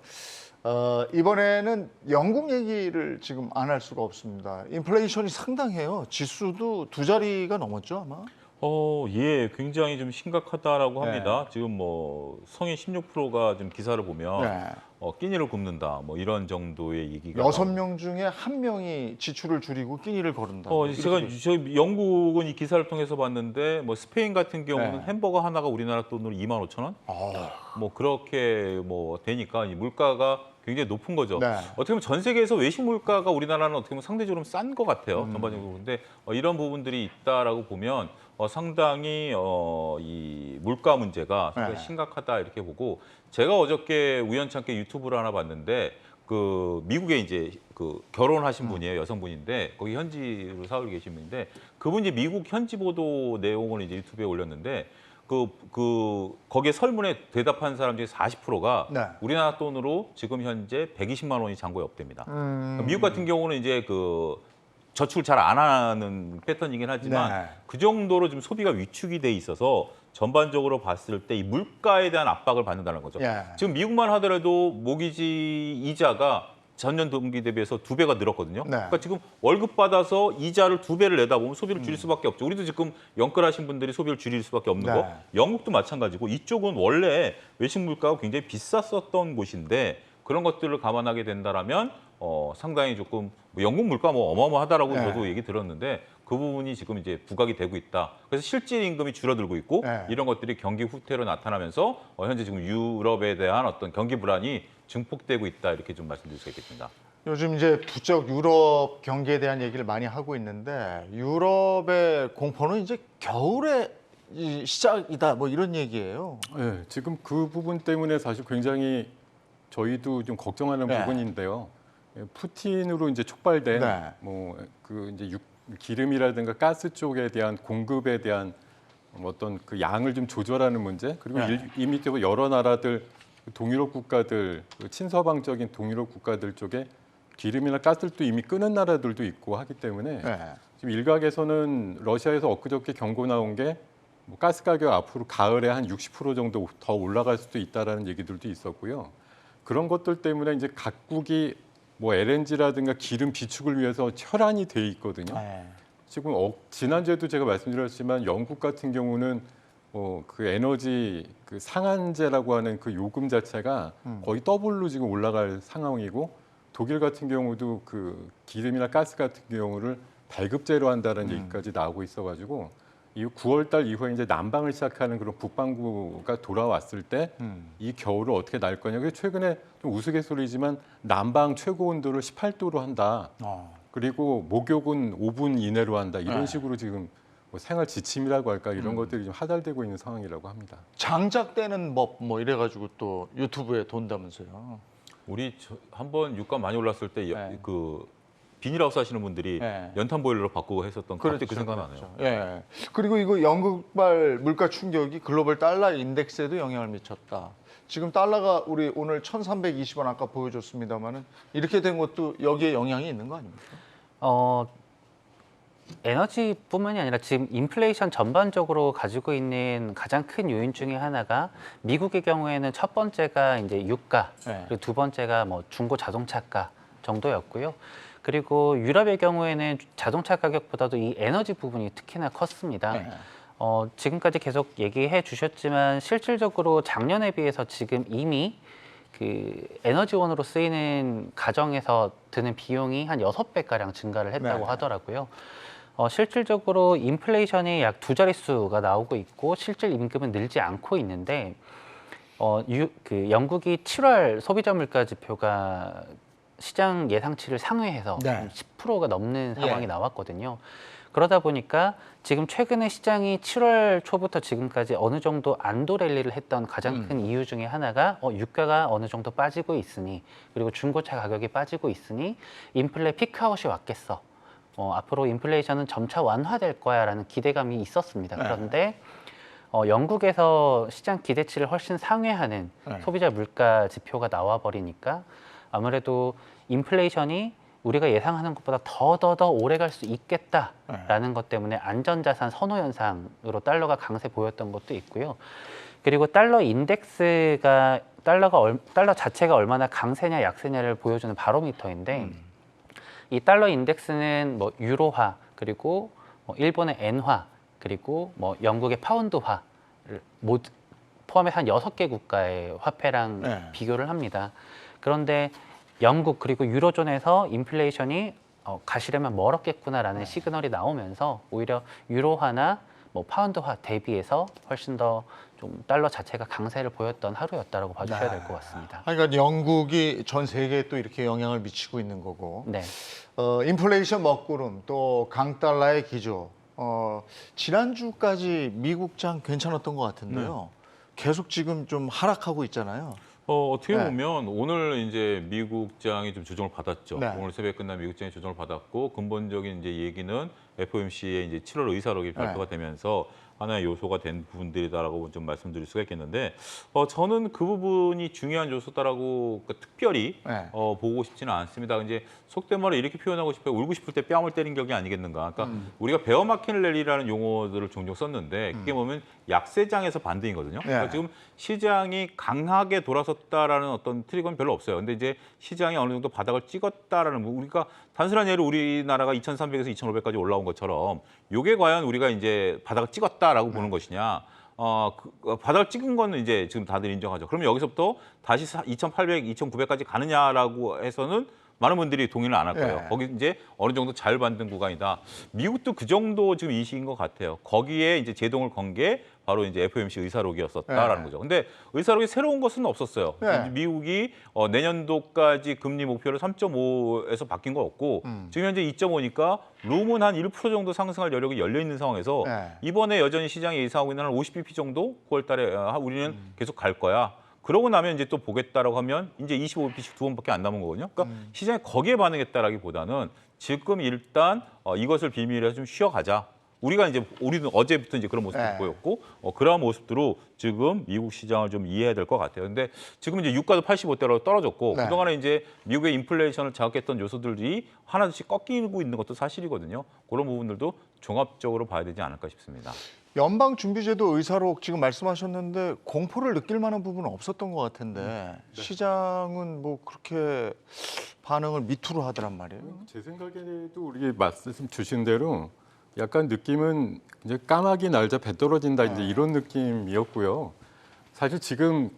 이번에는 영국 얘기를 지금 안 할 수가 없습니다. 인플레이션이 상당해요. 지수도 2자리가 넘었죠, 아마? 예, 굉장히 좀 심각하다라고 네. 합니다. 지금 뭐 성인 16%가 지금 기사를 보면 네. 끼니를 굽는다, 뭐 이런 정도의 얘기가 6명 중에 1명이 지출을 줄이고 끼니를 거른다. 제가 저 영국은 이 기사를 통해서 봤는데 뭐 스페인 같은 경우는 네. 햄버거 하나가 우리나라 돈으로 25,000원? 아, 뭐 그렇게 뭐 되니까 이 물가가 굉장히 높은 거죠. 네. 어떻게 보면 전 세계에서 외식 물가가 우리나라는 어떻게 보면 상대적으로 싼 것 같아요. 전반적으로. 근데 이런 부분들이 있다라고 보면 상당히 이 물가 문제가 상당히 네. 심각하다 이렇게 보고 제가 어저께 우연찮게 유튜브를 하나 봤는데 그 미국에 이제 그 결혼하신 분이에요. 여성분인데 거기 현지로 살고 계신 분인데 그분이 미국 현지 보도 내용을 이제 유튜브에 올렸는데 거기에 설문에 대답한 사람 중에 40%가 네. 우리나라 돈으로 지금 현재 120만 원이 잔고에 없답니다. 미국 같은 경우는 이제 그 저축을 잘 안 하는 패턴이긴 하지만 네. 그 정도로 좀 소비가 위축이 돼 있어서 전반적으로 봤을 때 이 물가에 대한 압박을 받는다는 거죠. 예. 지금 미국만 하더라도 모기지 이자가 전년 동기 대비해서 2배가 늘었거든요. 네. 그러니까 지금 월급 받아서 이자를 2배를 내다 보면 소비를 줄일 수밖에 없죠. 우리도 지금 연끌하신 분들이 소비를 줄일 수밖에 없는 네. 거. 영국도 마찬가지고 이쪽은 원래 외식 물가가 굉장히 비쌌었던 곳인데 그런 것들을 감안하게 된다라면 상당히 조금 뭐 영국 물가 뭐 어마어마하다라고 네. 저도 얘기 들었는데 그 부분이 지금 이제 부각이 되고 있다. 그래서 실질 임금이 줄어들고 있고 네. 이런 것들이 경기 후퇴로 나타나면서 현재 지금 유럽에 대한 어떤 경기 불안이 증폭되고 있다 이렇게 좀 말씀드릴 수 있겠습니다. 요즘 이제 부쩍 유럽 경기에 대한 얘기를 많이 하고 있는데 유럽의 공포는 이제 겨울의 시작이다 뭐 이런 얘기예요. 네, 지금 그 부분 때문에 사실 굉장히 저희도 좀 걱정하는 네. 부분인데요. 푸틴으로 이제 촉발된 네. 뭐 그 이제 기름이라든가 가스 쪽에 대한 공급에 대한 어떤 그 양을 좀 조절하는 문제 그리고 네. 이미 또 여러 나라들 동유럽 국가들 친서방적인 동유럽 국가들 쪽에 기름이나 가스를 이미 끄는 나라들도 있고 하기 때문에 네. 지금 일각에서는 러시아에서 엊그저께 경고 나온 게 뭐 가스 가격 앞으로 가을에 한 60% 정도 더 올라갈 수도 있다라는 얘기들도 있었고요. 그런 것들 때문에 이제 각국이 뭐 LNG라든가 기름 비축을 위해서 혈안이 돼 있거든요. 네. 지금 지난주에도 제가 말씀드렸지만 영국 같은 경우는 그 에너지 그 상한제라고 하는 그 요금 자체가 거의 더블로 지금 올라갈 상황이고 독일 같은 경우도 그 기름이나 가스 같은 경우를 배급제로 한다는 얘기까지 나오고 있어가지고 이 9월달 이후에 이제 난방을 시작하는 그런 북반구가 돌아왔을 때 이 겨울을 어떻게 날 거냐. 그게 최근에 좀 우스갯소리지만 난방 최고 온도를 18도로 한다. 그리고 목욕은 5분 이내로 한다. 이런 네. 식으로 지금 뭐 생활 지침이라고 할까 이런 것들이 좀 하달되고 있는 상황이라고 합니다. 장작되는 법 뭐 이래가지고 또 유튜브에 돈다면서요. 우리 한번 유가 많이 올랐을 때 네. 그 비닐하우스 하시는 분들이 네. 연탄 보일러로 바꾸고 했었던 갑자기 그 생각 나네요. 예. 그리고 이거 영국발 물가 충격이 글로벌 달러 인덱스에도 영향을 미쳤다. 지금 달러가 우리 오늘 1,320원 아까 보여줬습니다만은 이렇게 된 것도 여기에 영향이 있는 거 아닙니까? 에너지뿐만이 아니라 지금 인플레이션 전반적으로 가지고 있는 가장 큰 요인 중에 하나가 미국의 경우에는 첫 번째가 이제 유가, 네. 그리고 두 번째가 뭐 중고 자동차가 정도였고요. 그리고 유럽의 경우에는 자동차 가격보다도 이 에너지 부분이 특히나 컸습니다. 네. 지금까지 계속 얘기해 주셨지만 실질적으로 작년에 비해서 지금 이미 그 에너지원으로 쓰이는 가정에서 드는 비용이 한 6배가량 증가를 했다고 네. 하더라고요. 실질적으로 인플레이션이 약 2자릿수가 나오고 있고 실질 임금은 늘지 않고 있는데 그 영국이 7월 소비자 물가 지표가 시장 예상치를 상회해서 네. 10%가 넘는 상황이 예. 나왔거든요. 그러다 보니까 지금 최근에 시장이 7월 초부터 지금까지 어느 정도 안도 랠리를 했던 가장 큰 이유 중에 하나가 유가가 어느 정도 빠지고 있으니, 그리고 중고차 가격이 빠지고 있으니 인플레 피크아웃이 왔겠어. 앞으로 인플레이션은 점차 완화될 거야라는 기대감이 있었습니다. 네. 그런데 영국에서 시장 기대치를 훨씬 상회하는 네. 소비자 물가 지표가 나와 버리니까 아무래도 인플레이션이 우리가 예상하는 것보다 더 오래 갈 수 있겠다라는 것 때문에 안전자산 선호 현상으로 달러가 강세 보였던 것도 있고요. 그리고 달러 인덱스가 달러 자체가 얼마나 강세냐 약세냐를 보여주는 바로미터인데 이 달러 인덱스는 뭐 유로화, 그리고 일본의 엔화, 그리고 뭐 영국의 파운드화를 모두 포함해서 한 6개 국가의 화폐랑 네. 비교를 합니다. 그런데 영국 그리고 유로존에서 인플레이션이 가시려면 멀었겠구나라는 시그널이 나오면서 오히려 유로화나 뭐 파운드화 대비해서 훨씬 더 좀 달러 자체가 강세를 보였던 하루였다라고 봐주셔야 될 것 같습니다. 그러니까 영국이 전 세계에 또 이렇게 영향을 미치고 있는 거고, 네. 인플레이션 먹구름 또 강달러의 기조. 지난주까지 미국장 괜찮았던 것 같은데요. 계속 지금 좀 하락하고 있잖아요. 어떻게 네. 보면 오늘 이제 미국장이 좀 조정을 받았죠. 네. 오늘 새벽에 끝난 미국장이 조정을 받았고 근본적인 이제 얘기는 FOMC의 이제 7월 의사록이 발표가 되면서 하나의 요소가 된 부분들이다라고 좀 말씀드릴 수가 있겠는데 저는 그 부분이 중요한 요소다라고 특별히 네. 보고 싶지는 않습니다. 이제 속된 말로 이렇게 표현하고 싶어요. 울고 싶을 때 뺨을 때린 격이 아니겠는가. 그러니까 우리가 베어마켓 랠리라는 용어들을 종종 썼는데 그게 보면 약세장에서 반등이거든요. 그러니까 지금 시장이 강하게 돌아섰다라는 어떤 트리거는 별로 없어요. 근데 이제 시장이 어느 정도 바닥을 찍었다라는 우리가 단순한 예로 우리나라가 2,300에서 2,500까지 올라온 것처럼 이게 과연 우리가 이제 바닥을 찍었다라고 보는 것이냐. 바닥을 찍은 거는 이제 지금 다들 인정하죠. 그러면 여기서부터 다시 2,800, 2,900까지 가느냐라고 해서는 많은 분들이 동의를 안 할 거예요. 예. 거기 이제 어느 정도 자율반등 구간이다. 미국도 그 정도 지금 인식인 것 같아요. 거기에 이제 제동을 건 게 바로 이제 FOMC 의사록이었었다라는 예. 거죠. 근데 의사록이 새로운 것은 없었어요. 예. 미국이 내년도까지 금리 목표를 3.5에서 바뀐 거 없고 지금 현재 2.5니까 룸은 한 1% 정도 상승할 여력이 열려 있는 상황에서 예. 이번에 여전히 시장이 예상하고 있는 한 50bp 정도 9월 달에 우리는 계속 갈 거야. 그러고 나면 이제 또 보겠다라고 하면 이제 25bp씩 두 번밖에 안 남은 거거든요. 그러니까 시장이 거기에 반응했다라기보다는 지금 일단 이것을 빌미로 해서 좀 쉬어가자. 우리는 어제부터 이제 그런 모습을 네. 보였고 그러한 모습들로 지금 미국 시장을 좀 이해해야 될 것 같아요. 근데 지금 이제 유가도 85대로 떨어졌고 네. 그동안에 이제 미국의 인플레이션을 자극했던 요소들이 하나씩 꺾이고 있는 것도 사실이거든요. 그런 부분들도 종합적으로 봐야 되지 않을까 싶습니다. 연방준비제도 의사록 지금 말씀하셨는데 공포를 느낄 만한 부분은 없었던 것 같은데 시장은 뭐 그렇게 반응을 미투로 하더란 말이에요. 제 생각에도 우리 말씀 주신 대로 약간 느낌은 이제 까마귀 날자 배 떨어진다 이제 이런 느낌이었고요. 사실 지금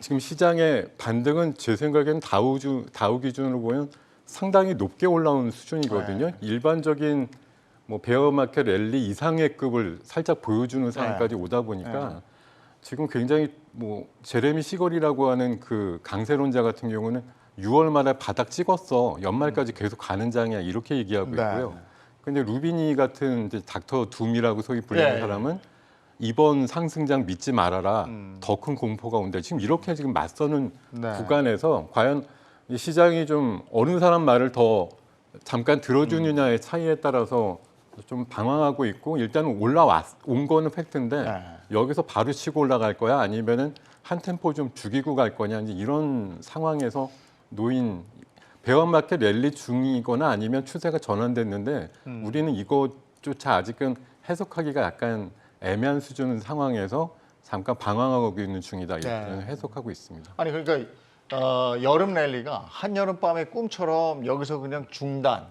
지금 시장의 반등은 제 생각에는 다우 기준으로 보면 상당히 높게 올라온 수준이거든요. 일반적인 뭐 베어마켓 랠리 이상의 급을 살짝 보여주는 상황까지 오다 보니까 지금 굉장히 뭐 제레미 시걸이라고 하는 그 강세론자 같은 경우는 6월 말에 바닥 찍었어. 연말까지 계속 가는 장이야. 이렇게 얘기하고 있고요. 근데 루비니 같은 이제 닥터 둠이라고 소위 불리는 사람은 이번 상승장 믿지 말아라. 더 큰 공포가 온다. 지금 이렇게 지금 맞서는 구간에서 과연 이 시장이 좀 어느 사람 말을 더 잠깐 들어주느냐의 차이에 따라서 좀 방황하고 있고 일단 온 거는 팩트인데 여기서 바로 치고 올라갈 거야 아니면은 한 템포 좀 죽이고 갈 거냐 이제 이런 상황에서 놓인 베어마켓 랠리 중이거나 아니면 추세가 전환됐는데 우리는 이것조차 아직은 해석하기가 약간 애매한 수준 상황에서 잠깐 방황하고 있는 중이다 이렇게 해석하고 있습니다. 아니 그러니까 여름 랠리가 한여름밤의 꿈처럼 여기서 그냥 중단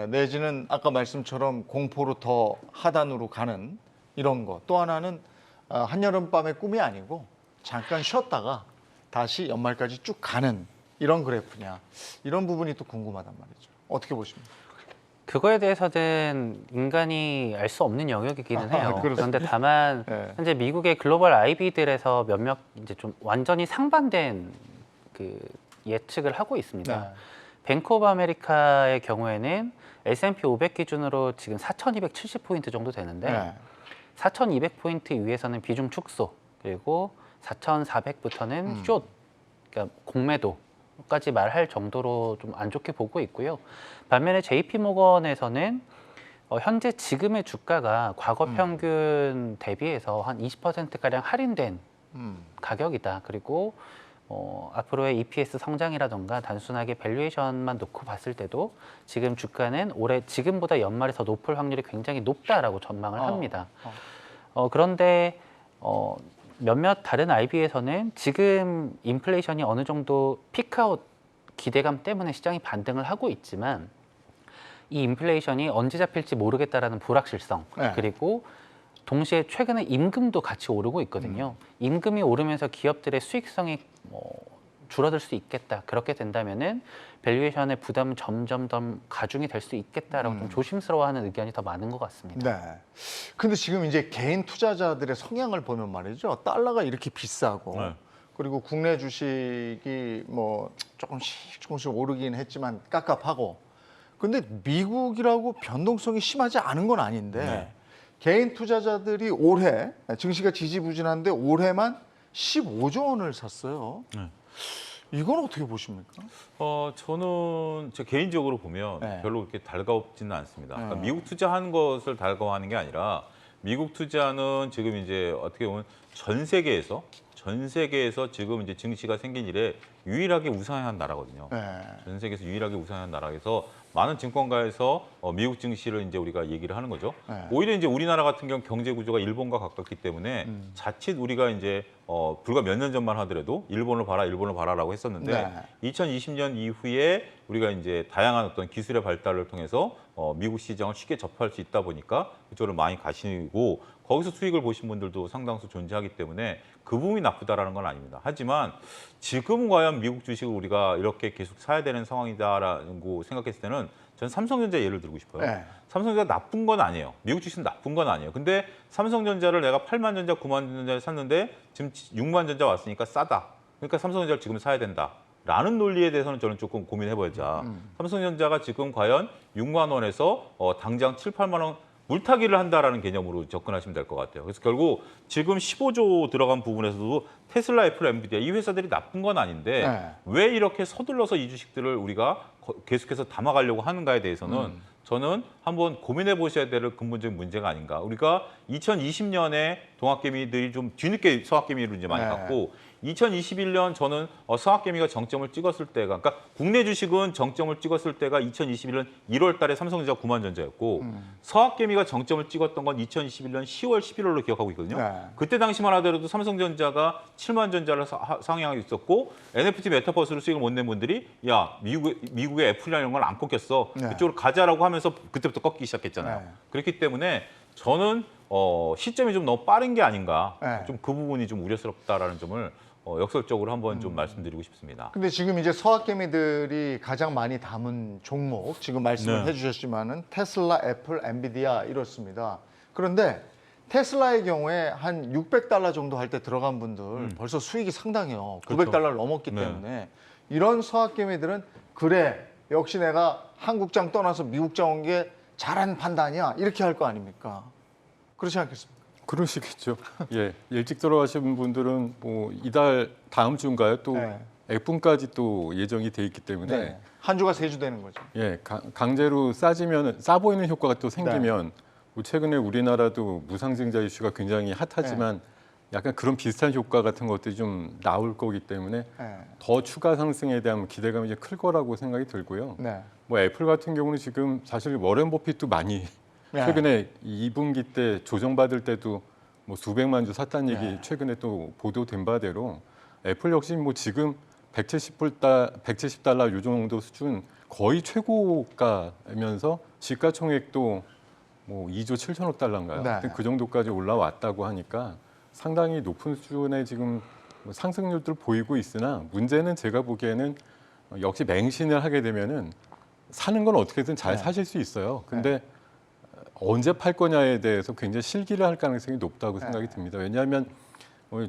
내지는 아까 말씀처럼 공포로 더 하단으로 가는 이런 거. 또 하나는 한여름밤의 꿈이 아니고 잠깐 쉬었다가 다시 연말까지 쭉 가는 이런 그래프냐. 이런 부분이 또 궁금하단 말이죠. 어떻게 보십니까? 그거에 대해서는 인간이 알 수 없는 영역이기는 해요. 그렇습니다. 그런데 다만 현재 미국의 글로벌 IB들에서 몇몇 이제 좀 완전히 상반된 그 예측을 하고 있습니다. 뱅크 오브 아메리카의 경우에는 S&P 500 기준으로 지금 4,270포인트 정도 되는데 네. 4,200포인트 위에서는 비중 축소, 그리고 4,400부터는 숏, 그러니까 공매도까지 말할 정도로 좀 안 좋게 보고 있고요. 반면에 JP 모건에서는 현재 지금의 주가가 과거 평균 대비해서 한 20%가량 할인된 가격이다. 그리고 앞으로의 EPS 성장이라던가 단순하게 밸류에이션만 놓고 봤을 때도 지금 주가는 올해 지금보다 연말에 더 높을 확률이 굉장히 높다라고 전망을 합니다. 그런데 몇몇 다른 IB에서는 지금 인플레이션이 어느 정도 피크아웃 기대감 때문에 시장이 반등을 하고 있지만 이 인플레이션이 언제 잡힐지 모르겠다라는 불확실성, 네. 그리고 동시에 최근에 임금도 같이 오르고 있거든요. 임금이 오르면서 기업들의 수익성이 줄어들 수 있겠다. 그렇게 된다면은 밸류에이션의 부담은 점점 더 가중이 될 수 있겠다라고 좀 조심스러워하는 의견이 더 많은 것 같습니다. 네. 근데 지금 이제 개인 투자자들의 성향을 보면 말이죠. 달러가 이렇게 비싸고 네. 그리고 국내 주식이 뭐 조금씩 오르긴 했지만 깝깝하고. 근데 미국이라고 변동성이 심하지 않은 건 아닌데 네. 개인 투자자들이 올해 증시가 지지부진한데 올해만 15조 원을 샀어요. 네. 이건 어떻게 보십니까? 저는 제 개인적으로 보면 네. 별로 그렇게 달가웁지는 않습니다. 그러니까 미국 투자하는 것을 달가워하는 게 아니라 미국 투자는 지금 이제 어떻게 보면 전 세계에서 지금 이제 증시가 생긴 이래 유일하게 우상향한 나라거든요. 네. 전 세계에서 유일하게 우상향한 나라에서 많은 증권가에서 미국 증시를 이제 우리가 얘기를 하는 거죠. 네. 오히려 이제 우리나라 같은 경우 경제 구조가 일본과 가깝기 때문에 자칫 우리가 이제 불과 몇 년 전만 하더라도 일본을 봐라라고 했었는데 2020년 이후에 우리가 이제 다양한 어떤 기술의 발달을 통해서 미국 시장을 쉽게 접할 수 있다 보니까 그쪽으로 많이 가시고 거기서 수익을 보신 분들도 상당수 존재하기 때문에 그 부분이 나쁘다라는 건 아닙니다. 하지만 지금 과연 미국 주식을 우리가 이렇게 계속 사야 되는 상황이다라고 생각했을 때는 저는 삼성전자 예를 들고 싶어요. 네. 삼성전자 나쁜 건 아니에요. 미국 주식은 나쁜 건 아니에요. 근데 삼성전자를 내가 8만 전자, 9만 전자를 샀는데 지금 6만 전자 왔으니까 싸다. 그러니까 삼성전자를 지금 사야 된다. 라는 논리에 대해서는 저는 조금 고민해보자. 삼성전자가 지금 과연 6만 원에서 당장 7, 8만 원 물타기를 한다라는 개념으로 접근하시면 될 것 같아요. 그래서 결국 지금 15조 들어간 부분에서도 테슬라, 애플, 엔비디아 이 회사들이 나쁜 건 아닌데 네. 왜 이렇게 서둘러서 이 주식들을 우리가 계속해서 담아가려고 하는가에 대해서는 저는 한번 고민해 보셔야 될 근본적인 문제가 아닌가. 우리가 2020년에 동학개미들이 좀 뒤늦게 서학개미로 이제 많이 네. 갔고 2021년 저는 서학개미가 정점을 찍었을 때가, 그러니까 국내 주식은 정점을 찍었을 때가 2021년 1월 달에 삼성전자 9만 전자였고 서학개미가 정점을 찍었던 건 2021년 10월, 11월로 기억하고 있거든요. 네. 그때 당시만 하더라도 삼성전자가 7만 전자를 상향하고 있었고 NFT 메타버스로 수익을 못 낸 분들이 야 미국의 애플이라는 걸 안 꺾였어. 네. 그쪽으로 가자라고 하면서 그때부터 꺾기 시작했잖아요. 네. 그렇기 때문에 저는 시점이 좀 너무 빠른 게 아닌가. 네. 좀 그 부분이 좀 우려스럽다라는 점을 역설적으로 한번 좀 말씀드리고 싶습니다. 근데 지금 이제 서학개미들이 가장 많이 담은 종목 지금 말씀을 네. 해주셨지만은 테슬라, 애플, 엔비디아 이렇습니다. 그런데 테슬라의 경우에 한 600달러 정도 할 때 들어간 분들 벌써 수익이 상당해요. 그렇죠. 900달러를 넘었기 네. 때문에 이런 서학개미들은 그래 역시 내가 한국장 떠나서 미국장 온 게 잘한 판단이야 이렇게 할 거 아닙니까? 그렇지 않겠습니까? 그러시겠죠. 예, 일찍 들어가신 분들은 뭐 이달 다음 주인가요? 또 네. F분까지 또 예정이 돼 있기 때문에 네. 한 주가 3주 되는 거죠. 예, 강제로 싸 보이는 효과가 또 생기면 네. 뭐 최근에 우리나라도 무상증자 이슈가 굉장히 핫하지만 약간 그런 비슷한 효과 같은 것들이 좀 나올 거기 때문에 네. 더 추가 상승에 대한 기대감이 이제 클 거라고 생각이 들고요. 네. 뭐 애플 같은 경우는 지금 사실 워렌 버핏도 많이 네. 최근에 2분기 때 조정받을 때도 뭐 수백만 주 샀다는 얘기 네. 최근에 또 보도된 바대로 애플 역시 뭐 지금 170달러 요 정도 수준 거의 최고가면서 시가총액도 뭐 2조 7천억 달러인가요? 네. 하여튼 그 정도까지 올라왔다고 하니까 상당히 높은 수준의 지금 상승률들 보이고 있으나 문제는 제가 보기에는 역시 맹신을 하게 되면은 사는 건 어떻게든 잘 네. 사실 수 있어요. 근데 언제 팔 거냐에 대해서 굉장히 실기를 할 가능성이 높다고 생각이 듭니다. 왜냐하면 뭐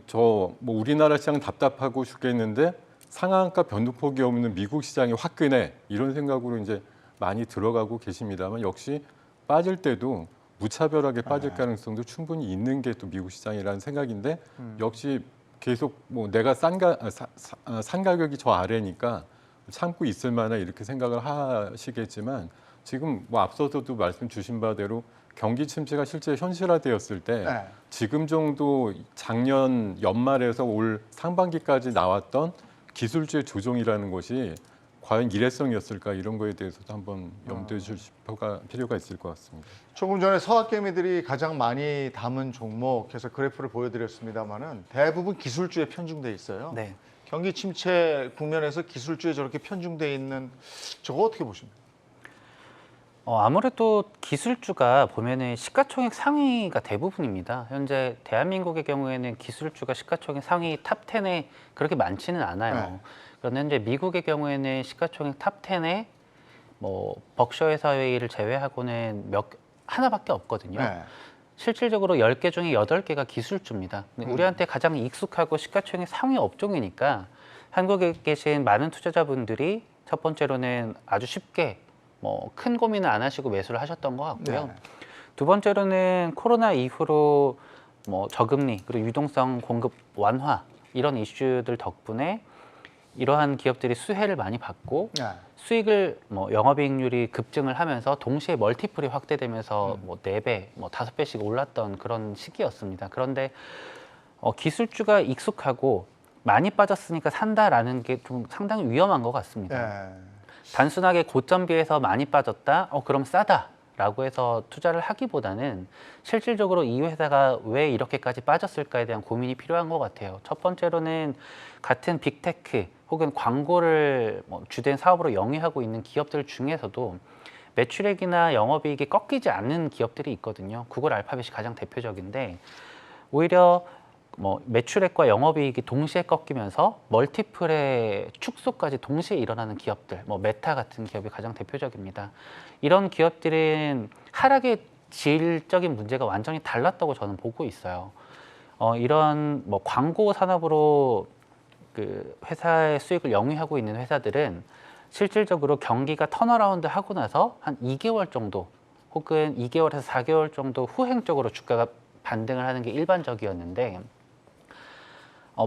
우리나라 시장은 답답하고 죽겠는데 상한가 변동폭이 없는 미국 시장의 화끈해 이런 생각으로 이제 많이 들어가고 계십니다만 역시 빠질 때도 무차별하게 빠질 가능성도 충분히 있는 게 또 미국 시장이라는 생각인데 역시 계속 뭐 내가 산 가격이 저 아래니까 참고 있을 만한 이렇게 생각을 하시겠지만 지금 뭐 앞서서도 말씀 주신 바대로 경기 침체가 실제 현실화되었을 때 네. 지금 정도 작년 연말에서 올 상반기까지 나왔던 기술주의 조정이라는 것이 과연 일회성이었을까 이런 거에 대해서도 한번 염두에 주실 필요가 있을 것 같습니다. 조금 전에 서학개미들이 가장 많이 담은 종목해서 그래프를 보여드렸습니다만은 대부분 기술주에 편중돼 있어요. 네. 경기 침체 국면에서 기술주에 저렇게 편중돼 있는 저거 어떻게 보십니까? 아무래도 기술주가 보면은 시가총액 상위가 대부분입니다. 현재 대한민국의 경우에는 기술주가 시가총액 상위 탑 10에 그렇게 많지는 않아요. 네. 그런데 현재 미국의 경우에는 시가총액 탑 10에 뭐 벅셔 회사회의를 제외하고는 하나밖에 없거든요. 네. 실질적으로 10개 중에 8개가 기술주입니다. 근데 우리한테 가장 익숙하고 시가총액 상위 업종이니까 한국에 계신 많은 투자자분들이 첫 번째로는 아주 쉽게 뭐 큰 고민을 안 하시고 매수를 하셨던 것 같고요. 네. 두 번째로는 코로나 이후로 뭐 저금리 그리고 유동성 공급 완화 이런 이슈들 덕분에 이러한 기업들이 수혜를 많이 받고 네. 수익을 뭐 영업이익률이 급증을 하면서 동시에 멀티플이 확대되면서 뭐 4배, 뭐 5배씩 올랐던 그런 시기였습니다. 그런데 기술주가 익숙하고 많이 빠졌으니까 산다라는 게 좀 상당히 위험한 것 같습니다. 네. 단순하게 고점 비해서 많이 빠졌다, 그럼 싸다라고 해서 투자를 하기보다는 실질적으로 이 회사가 왜 이렇게까지 빠졌을까에 대한 고민이 필요한 것 같아요. 첫 번째로는 같은 빅테크 혹은 광고를 주된 사업으로 영위하고 있는 기업들 중에서도 매출액이나 영업이익이 꺾이지 않는 기업들이 있거든요. 구글 알파벳이 가장 대표적인데 오히려 뭐 매출액과 영업이익이 동시에 꺾이면서 멀티플의 축소까지 동시에 일어나는 기업들, 뭐 메타 같은 기업이 가장 대표적입니다. 이런 기업들은 하락의 질적인 문제가 완전히 달랐다고 저는 보고 있어요. 이런 뭐 광고 산업으로 그 회사의 수익을 영위하고 있는 회사들은 실질적으로 경기가 턴어라운드 하고 나서 한 2개월 정도 혹은 2개월에서 4개월 정도 후행적으로 주가가 반등을 하는 게 일반적이었는데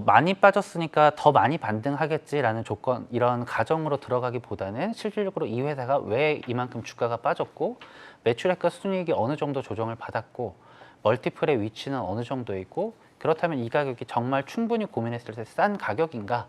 많이 빠졌으니까 더 많이 반등하겠지라는 조건 이런 가정으로 들어가기보다는 실질적으로 이 회사가 왜 이만큼 주가가 빠졌고 매출액과 순이익이 어느 정도 조정을 받았고 멀티플의 위치는 어느 정도 있고 그렇다면 이 가격이 정말 충분히 고민했을 때 싼 가격인가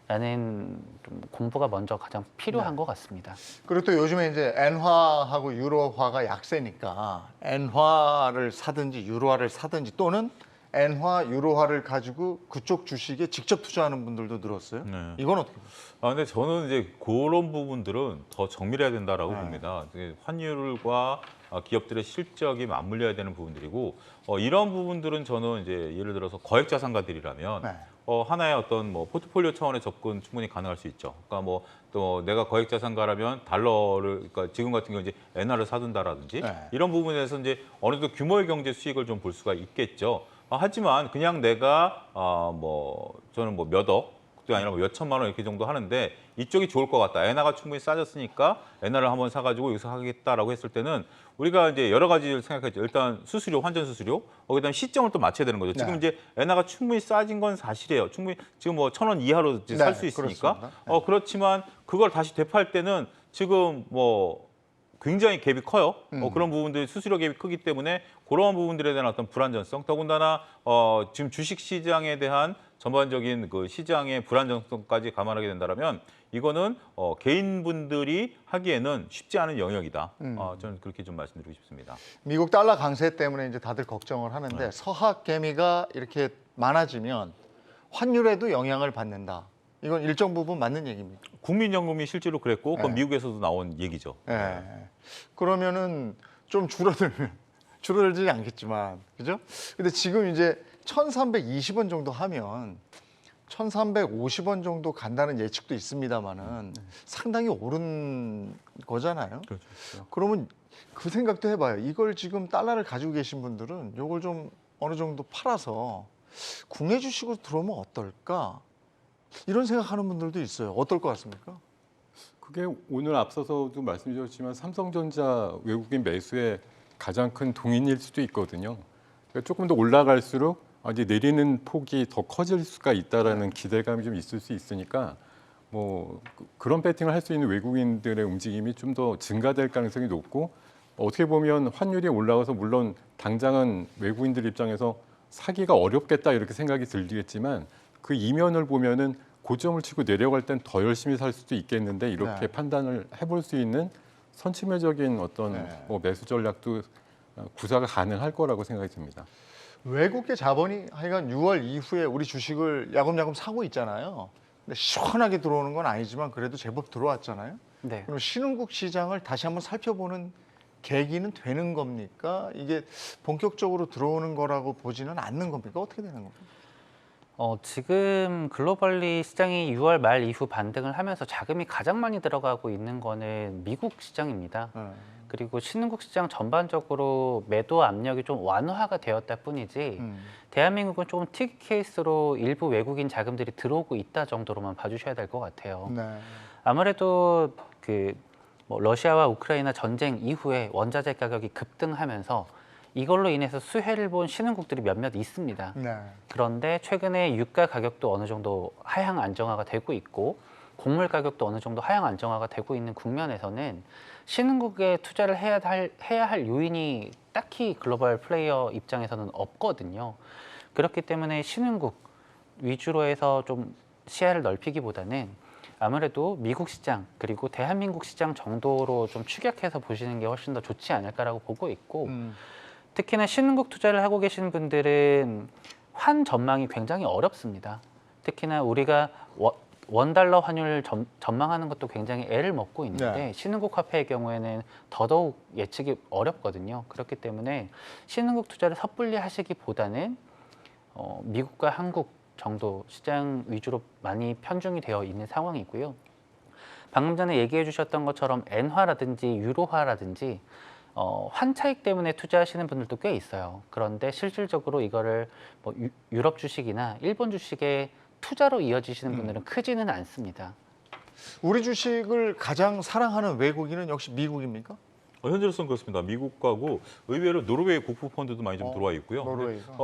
라는 좀 공부가 먼저 가장 필요한 것 같습니다. 그리고 또 요즘에 이제 엔화하고 유로화가 약세니까 엔화를 사든지 유로화를 사든지 또는 엔화, 유로화를 가지고 그쪽 주식에 직접 투자하는 분들도 늘었어요. 네. 이건 어떻게 보세요? 근데 저는 이제 그런 부분들은 더 정밀해야 된다라고 봅니다. 이게 환율과 기업들의 실적이 맞물려야 되는 부분들이고 이런 부분들은 저는 이제 예를 들어서 거액 자산가들이라면 네. 하나의 어떤 뭐 포트폴리오 차원의 접근 충분히 가능할 수 있죠. 그러니까 뭐 또 내가 거액 자산가라면 달러를 그러니까 지금 같은 경우 이제 엔화를 사둔다라든지 네. 이런 부분에서 이제 어느 정도 규모의 경제 수익을 좀 볼 수가 있겠죠. 하지만 그냥 내가 뭐 저는 뭐 몇 억 도 아니라 뭐 몇 천만 원 이렇게 정도 하는데 이쪽이 좋을 것 같다. 엔화가 충분히 싸졌으니까 엔화를 한번 사가지고 여기서 하겠다라고 했을 때는 우리가 이제 여러 가지를 생각했죠. 일단 수수료, 환전 수수료, 그다음 시점을 또 맞춰야 되는 거죠. 네. 지금 이제 엔화가 충분히 싸진 건 사실이에요. 충분히 지금 뭐 1,000원 이하로 살 수 네, 있으니까. 그렇습니다. 그렇지만 그걸 다시 되팔 때는 지금 뭐 굉장히 갭이 커요. 그런 부분들이 수수료 갭이 크기 때문에 그런 부분들에 대한 어떤 불안전성, 더군다나 지금 주식 시장에 대한 전반적인 그 시장의 불안정성까지 감안하게 된다면 이거는 개인분들이 하기에는 쉽지 않은 영역이다. 저는 그렇게 좀 말씀드리고 싶습니다. 미국 달러 강세 때문에 이제 다들 걱정을 하는데 서학 개미가 이렇게 많아지면 환율에도 영향을 받는다. 이건 일정 부분 맞는 얘기입니까? 국민연금이 실제로 그랬고 그건 네. 미국에서도 나온 얘기죠. 예. 그러면은 좀 줄어들지 않겠지만, 그죠? 근데 지금 이제 1,320원 정도 하면 1,350원 정도 간다는 예측도 있습니다만은 상당히 오른 거잖아요. 그렇죠. 그러면 그 생각도 해봐요. 이걸 지금 달러를 가지고 계신 분들은 이걸 좀 어느 정도 팔아서 국내 주식으로 들어오면 어떨까? 이런 생각하는 분들도 있어요. 어떨 것 같습니까? 그게 오늘 앞서서도 말씀드렸지만 삼성전자 외국인 매수의 가장 큰 동인일 수도 있거든요. 그러니까 조금 더 올라갈수록 이제 내리는 폭이 더 커질 수가 있다라는 기대감이 좀 있을 수 있으니까 뭐 그런 배팅을 할 수 있는 외국인들의 움직임이 좀 더 증가될 가능성이 높고 어떻게 보면 환율이 올라가서 물론 당장은 외국인들 입장에서 사기가 어렵겠다 이렇게 생각이 들겠지만 그 이면을 보면은 고점을 치고 내려갈 땐 더 열심히 살 수도 있겠는데 이렇게 네. 판단을 해볼 수 있는 선취매적인 어떤 네. 뭐 매수 전략도 구사가 가능할 거라고 생각이 듭니다. 외국계 자본이 하여간 6월 이후에 우리 주식을 야금야금 사고 있잖아요. 근데 시원하게 들어오는 건 아니지만 그래도 제법 들어왔잖아요. 네. 그럼 신흥국 시장을 다시 한번 살펴보는 계기는 되는 겁니까? 이게 본격적으로 들어오는 거라고 보지는 않는 겁니까? 어떻게 되는 겁니까? 지금 글로벌리 시장이 6월 말 이후 반등을 하면서 자금이 가장 많이 들어가고 있는 거는 미국 시장입니다. 그리고 신흥국 시장 전반적으로 매도 압력이 좀 완화가 되었다 뿐이지 대한민국은 조금 특이 케이스로 일부 외국인 자금들이 들어오고 있다 정도로만 봐주셔야 될 것 같아요. 네. 아무래도 뭐 러시아와 우크라이나 전쟁 이후에 원자재 가격이 급등하면서 이걸로 인해서 수혜를 본 신흥국들이 몇몇 있습니다. 네. 그런데 최근에 유가 가격도 어느 정도 하향 안정화가 되고 있고 곡물 가격도 어느 정도 하향 안정화가 되고 있는 국면에서는 신흥국에 투자를 해야 할 요인이 딱히 글로벌 플레이어 입장에서는 없거든요. 그렇기 때문에 신흥국 위주로 해서 좀 시야를 넓히기보다는 아무래도 미국 시장 그리고 대한민국 시장 정도로 좀 축약해서 보시는 게 훨씬 더 좋지 않을까라고 보고 있고 특히나 신흥국 투자를 하고 계신 분들은 환 전망이 굉장히 어렵습니다. 특히나 우리가 원달러 환율 전망하는 것도 굉장히 애를 먹고 있는데 네. 신흥국 화폐의 경우에는 더더욱 예측이 어렵거든요. 그렇기 때문에 신흥국 투자를 섣불리 하시기보다는 미국과 한국 정도 시장 위주로 많이 편중이 되어 있는 상황이고요. 방금 전에 얘기해 주셨던 것처럼 엔화라든지 유로화라든지 환 차익 때문에 투자하시는 분들도 꽤 있어요. 그런데 실질적으로 이거를 뭐 유럽 주식이나 일본 주식의 투자로 이어지시는 분들은 크지는 않습니다. 우리 주식을 가장 사랑하는 외국인은 역시 미국입니까? 현재로서는 그렇습니다. 미국하고 의외로 노르웨이 국부 펀드도 많이 좀 들어와 있고요. 노르웨이가.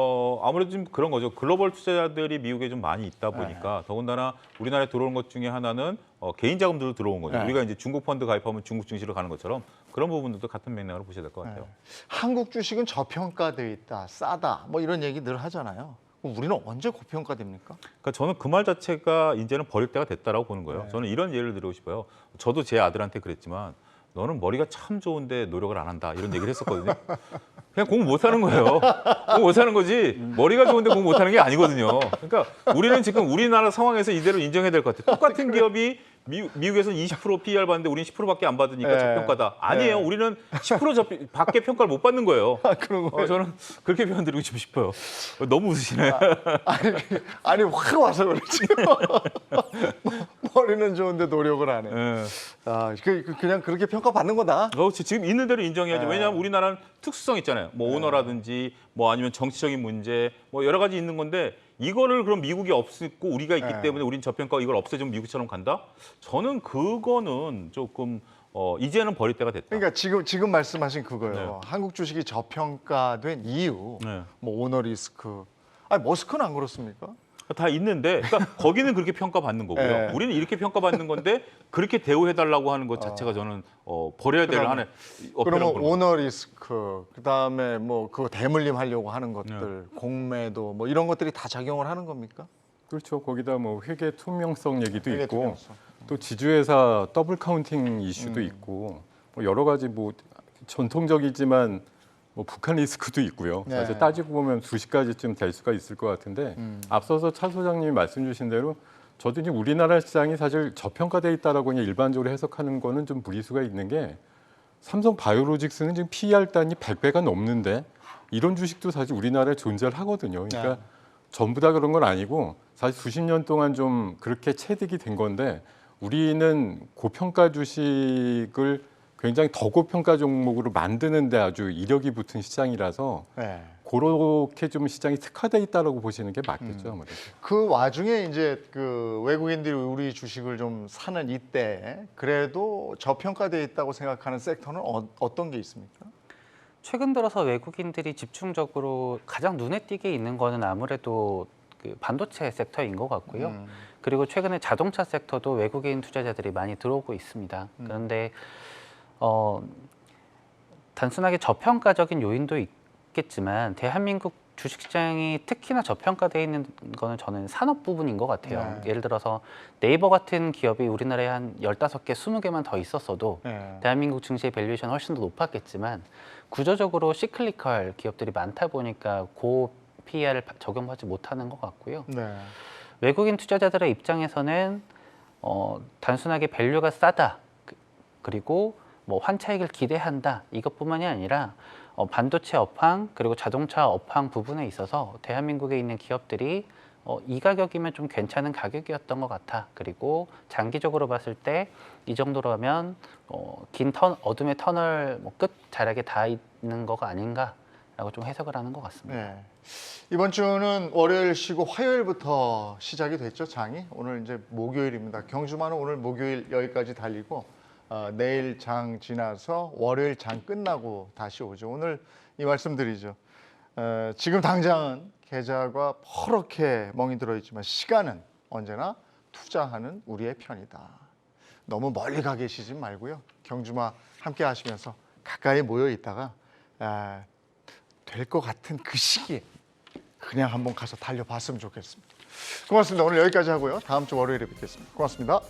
아무래도 좀 그런 거죠. 글로벌 투자자들이 미국에 좀 많이 있다 보니까 더군다나 우리나라에 들어오는 것 중에 하나는 개인 자금들도 들어온 거죠. 네. 우리가 이제 중국 펀드 가입하면 중국 증시로 가는 것처럼 그런 부분들도 같은 맥락으로 보셔야 될 것 같아요. 한국 주식은 저평가돼 있다, 싸다, 뭐 이런 얘기 늘 하잖아요. 그럼 우리는 언제 고평가됩니까? 그러니까 저는 그 말 자체가 이제는 버릴 때가 됐다라고 보는 거예요. 저는 이런 예를 들고 싶어요. 저도 제 아들한테 그랬지만 너는 머리가 참 좋은데 노력을 안 한다 이런 얘기를 했었거든요. 그냥 공부 못하는 거예요. 공부 못하는 거지 머리가 좋은데 공부 못하는 게 아니거든요. 그러니까 우리는 지금 우리나라 상황에서 이대로 인정해야 될 것 같아요. 똑같은 기업이 미국에서는 20% PER 받는데 우리는 10%밖에 안 받으니까 네. 저평가다. 아니에요. 네. 우리는 10% 밖에 평가를 못 받는 거예요. 그런 거예요. 저는 그렇게 표현드리고 싶어요. 너무 웃으시네. 아니 확 와서 그렇지. 머리는 좋은데 노력을 안 해. 예. 그냥 그렇게 평가받는 거다. 그렇지. 지금 있는 대로 인정해야죠. 네. 왜냐하면 우리나라는 특수성 있잖아요. 뭐 오너라든지 뭐 아니면 정치적인 문제 뭐 여러 가지 있는 건데 이거를 그럼 미국이 없고 우리가 있기 네. 때문에 우린 저평가 이걸 없애주면 미국처럼 간다? 저는 그거는 조금 이제는 버릴 때가 됐다. 그러니까 지금 말씀하신 그거예요. 네. 한국 주식이 저평가된 이유, 네. 뭐 오너 리스크. 아니 머스크는 안 그렇습니까? 다 있는데 그러니까 거기는 그렇게 평가받는 거고요. 네. 우리는 이렇게 평가받는 건데 그렇게 대우해달라고 하는 것 자체가 저는 버려야 될 그러면- 하나의 어폐라고 그러면 보는 거예요. 오너 리스크, 그다음에 뭐 그거 대물림 하려고 하는 것들, 공매도 뭐 이런 것들이 다 작용을 하는 겁니까? 그렇죠. 거기다 뭐 회계 투명성 얘기도 회계 있고 투명성. 또 지주회사 더블 카운팅 이슈도 있고 뭐 여러 가지 뭐 전통적이지만 뭐 북한 리스크도 있고요. 네. 사실 따지고 보면 수십 가지쯤 될 수가 있을 것 같은데 앞서서 차 소장님이 말씀 주신 대로 저도 이제 우리나라 시장이 사실 저평가돼 있다라고 그냥 일반적으로 해석하는 거는 좀 무리수가 있는 게 삼성 바이오로직스는 지금 PER 단위 100배가 넘는데 이런 주식도 사실 우리나라에 존재를 하거든요. 그러니까 네. 전부 다 그런 건 아니고 사실 수십 년 동안 좀 그렇게 체득이 된 건데 우리는 고평가 주식을 굉장히 더 고평가 종목으로 만드는데 아주 이력이 붙은 시장이라서 네. 그렇게 좀 시장이 특화돼 있다라고 보시는 게 맞겠죠, 아무래도. 그 와중에 이제 그 외국인들이 우리 주식을 좀 사는 이때 그래도 저평가돼 있다고 생각하는 섹터는 어떤 게 있습니까? 최근 들어서 외국인들이 집중적으로 가장 눈에 띄게 있는 거는 아무래도 그 반도체 섹터인 것 같고요. 그리고 최근에 자동차 섹터도 외국인 투자자들이 많이 들어오고 있습니다. 그런데 단순하게 저평가적인 요인도 있겠지만 대한민국 주식시장이 특히나 저평가되어 있는 거는 저는 산업 부분인 것 같아요. 네. 예를 들어서 네이버 같은 기업이 우리나라에 한 15개, 20개만 더 있었어도 네. 대한민국 증시의 밸류에이션 훨씬 더 높았겠지만 구조적으로 시클리컬 기업들이 많다 보니까 고 PER을 적용하지 못하는 것 같고요. 네. 외국인 투자자들의 입장에서는 단순하게 밸류가 싸다 그리고 뭐 환차익을 기대한다 이것뿐만이 아니라 반도체 업황 그리고 자동차 업황 부분에 있어서 대한민국에 있는 기업들이 이 가격이면 좀 괜찮은 가격이었던 것 같아. 그리고 장기적으로 봤을 때 이 정도라면 긴 어둠의 터널 끝 자락에 닿아 있는 거가 아닌가라고 좀 해석을 하는 것 같습니다. 네. 이번 주는 월요일 쉬고 화요일부터 시작이 됐죠, 장이. 오늘 이제 목요일입니다. 경주마는 오늘 목요일 여기까지 달리고 내일 장 지나서 월요일 장 끝나고 다시 오죠. 오늘 이 말씀 드리죠. 지금 당장은 계좌가 퍼렇게 멍이 들어있지만 시간은 언제나 투자하는 우리의 편이다. 너무 멀리 가 계시지 말고요. 경주마 함께 하시면서 가까이 모여 있다가 될 것 같은 그 시기에 그냥 한번 가서 달려봤으면 좋겠습니다. 고맙습니다. 오늘 여기까지 하고요. 다음 주 월요일에 뵙겠습니다. 고맙습니다.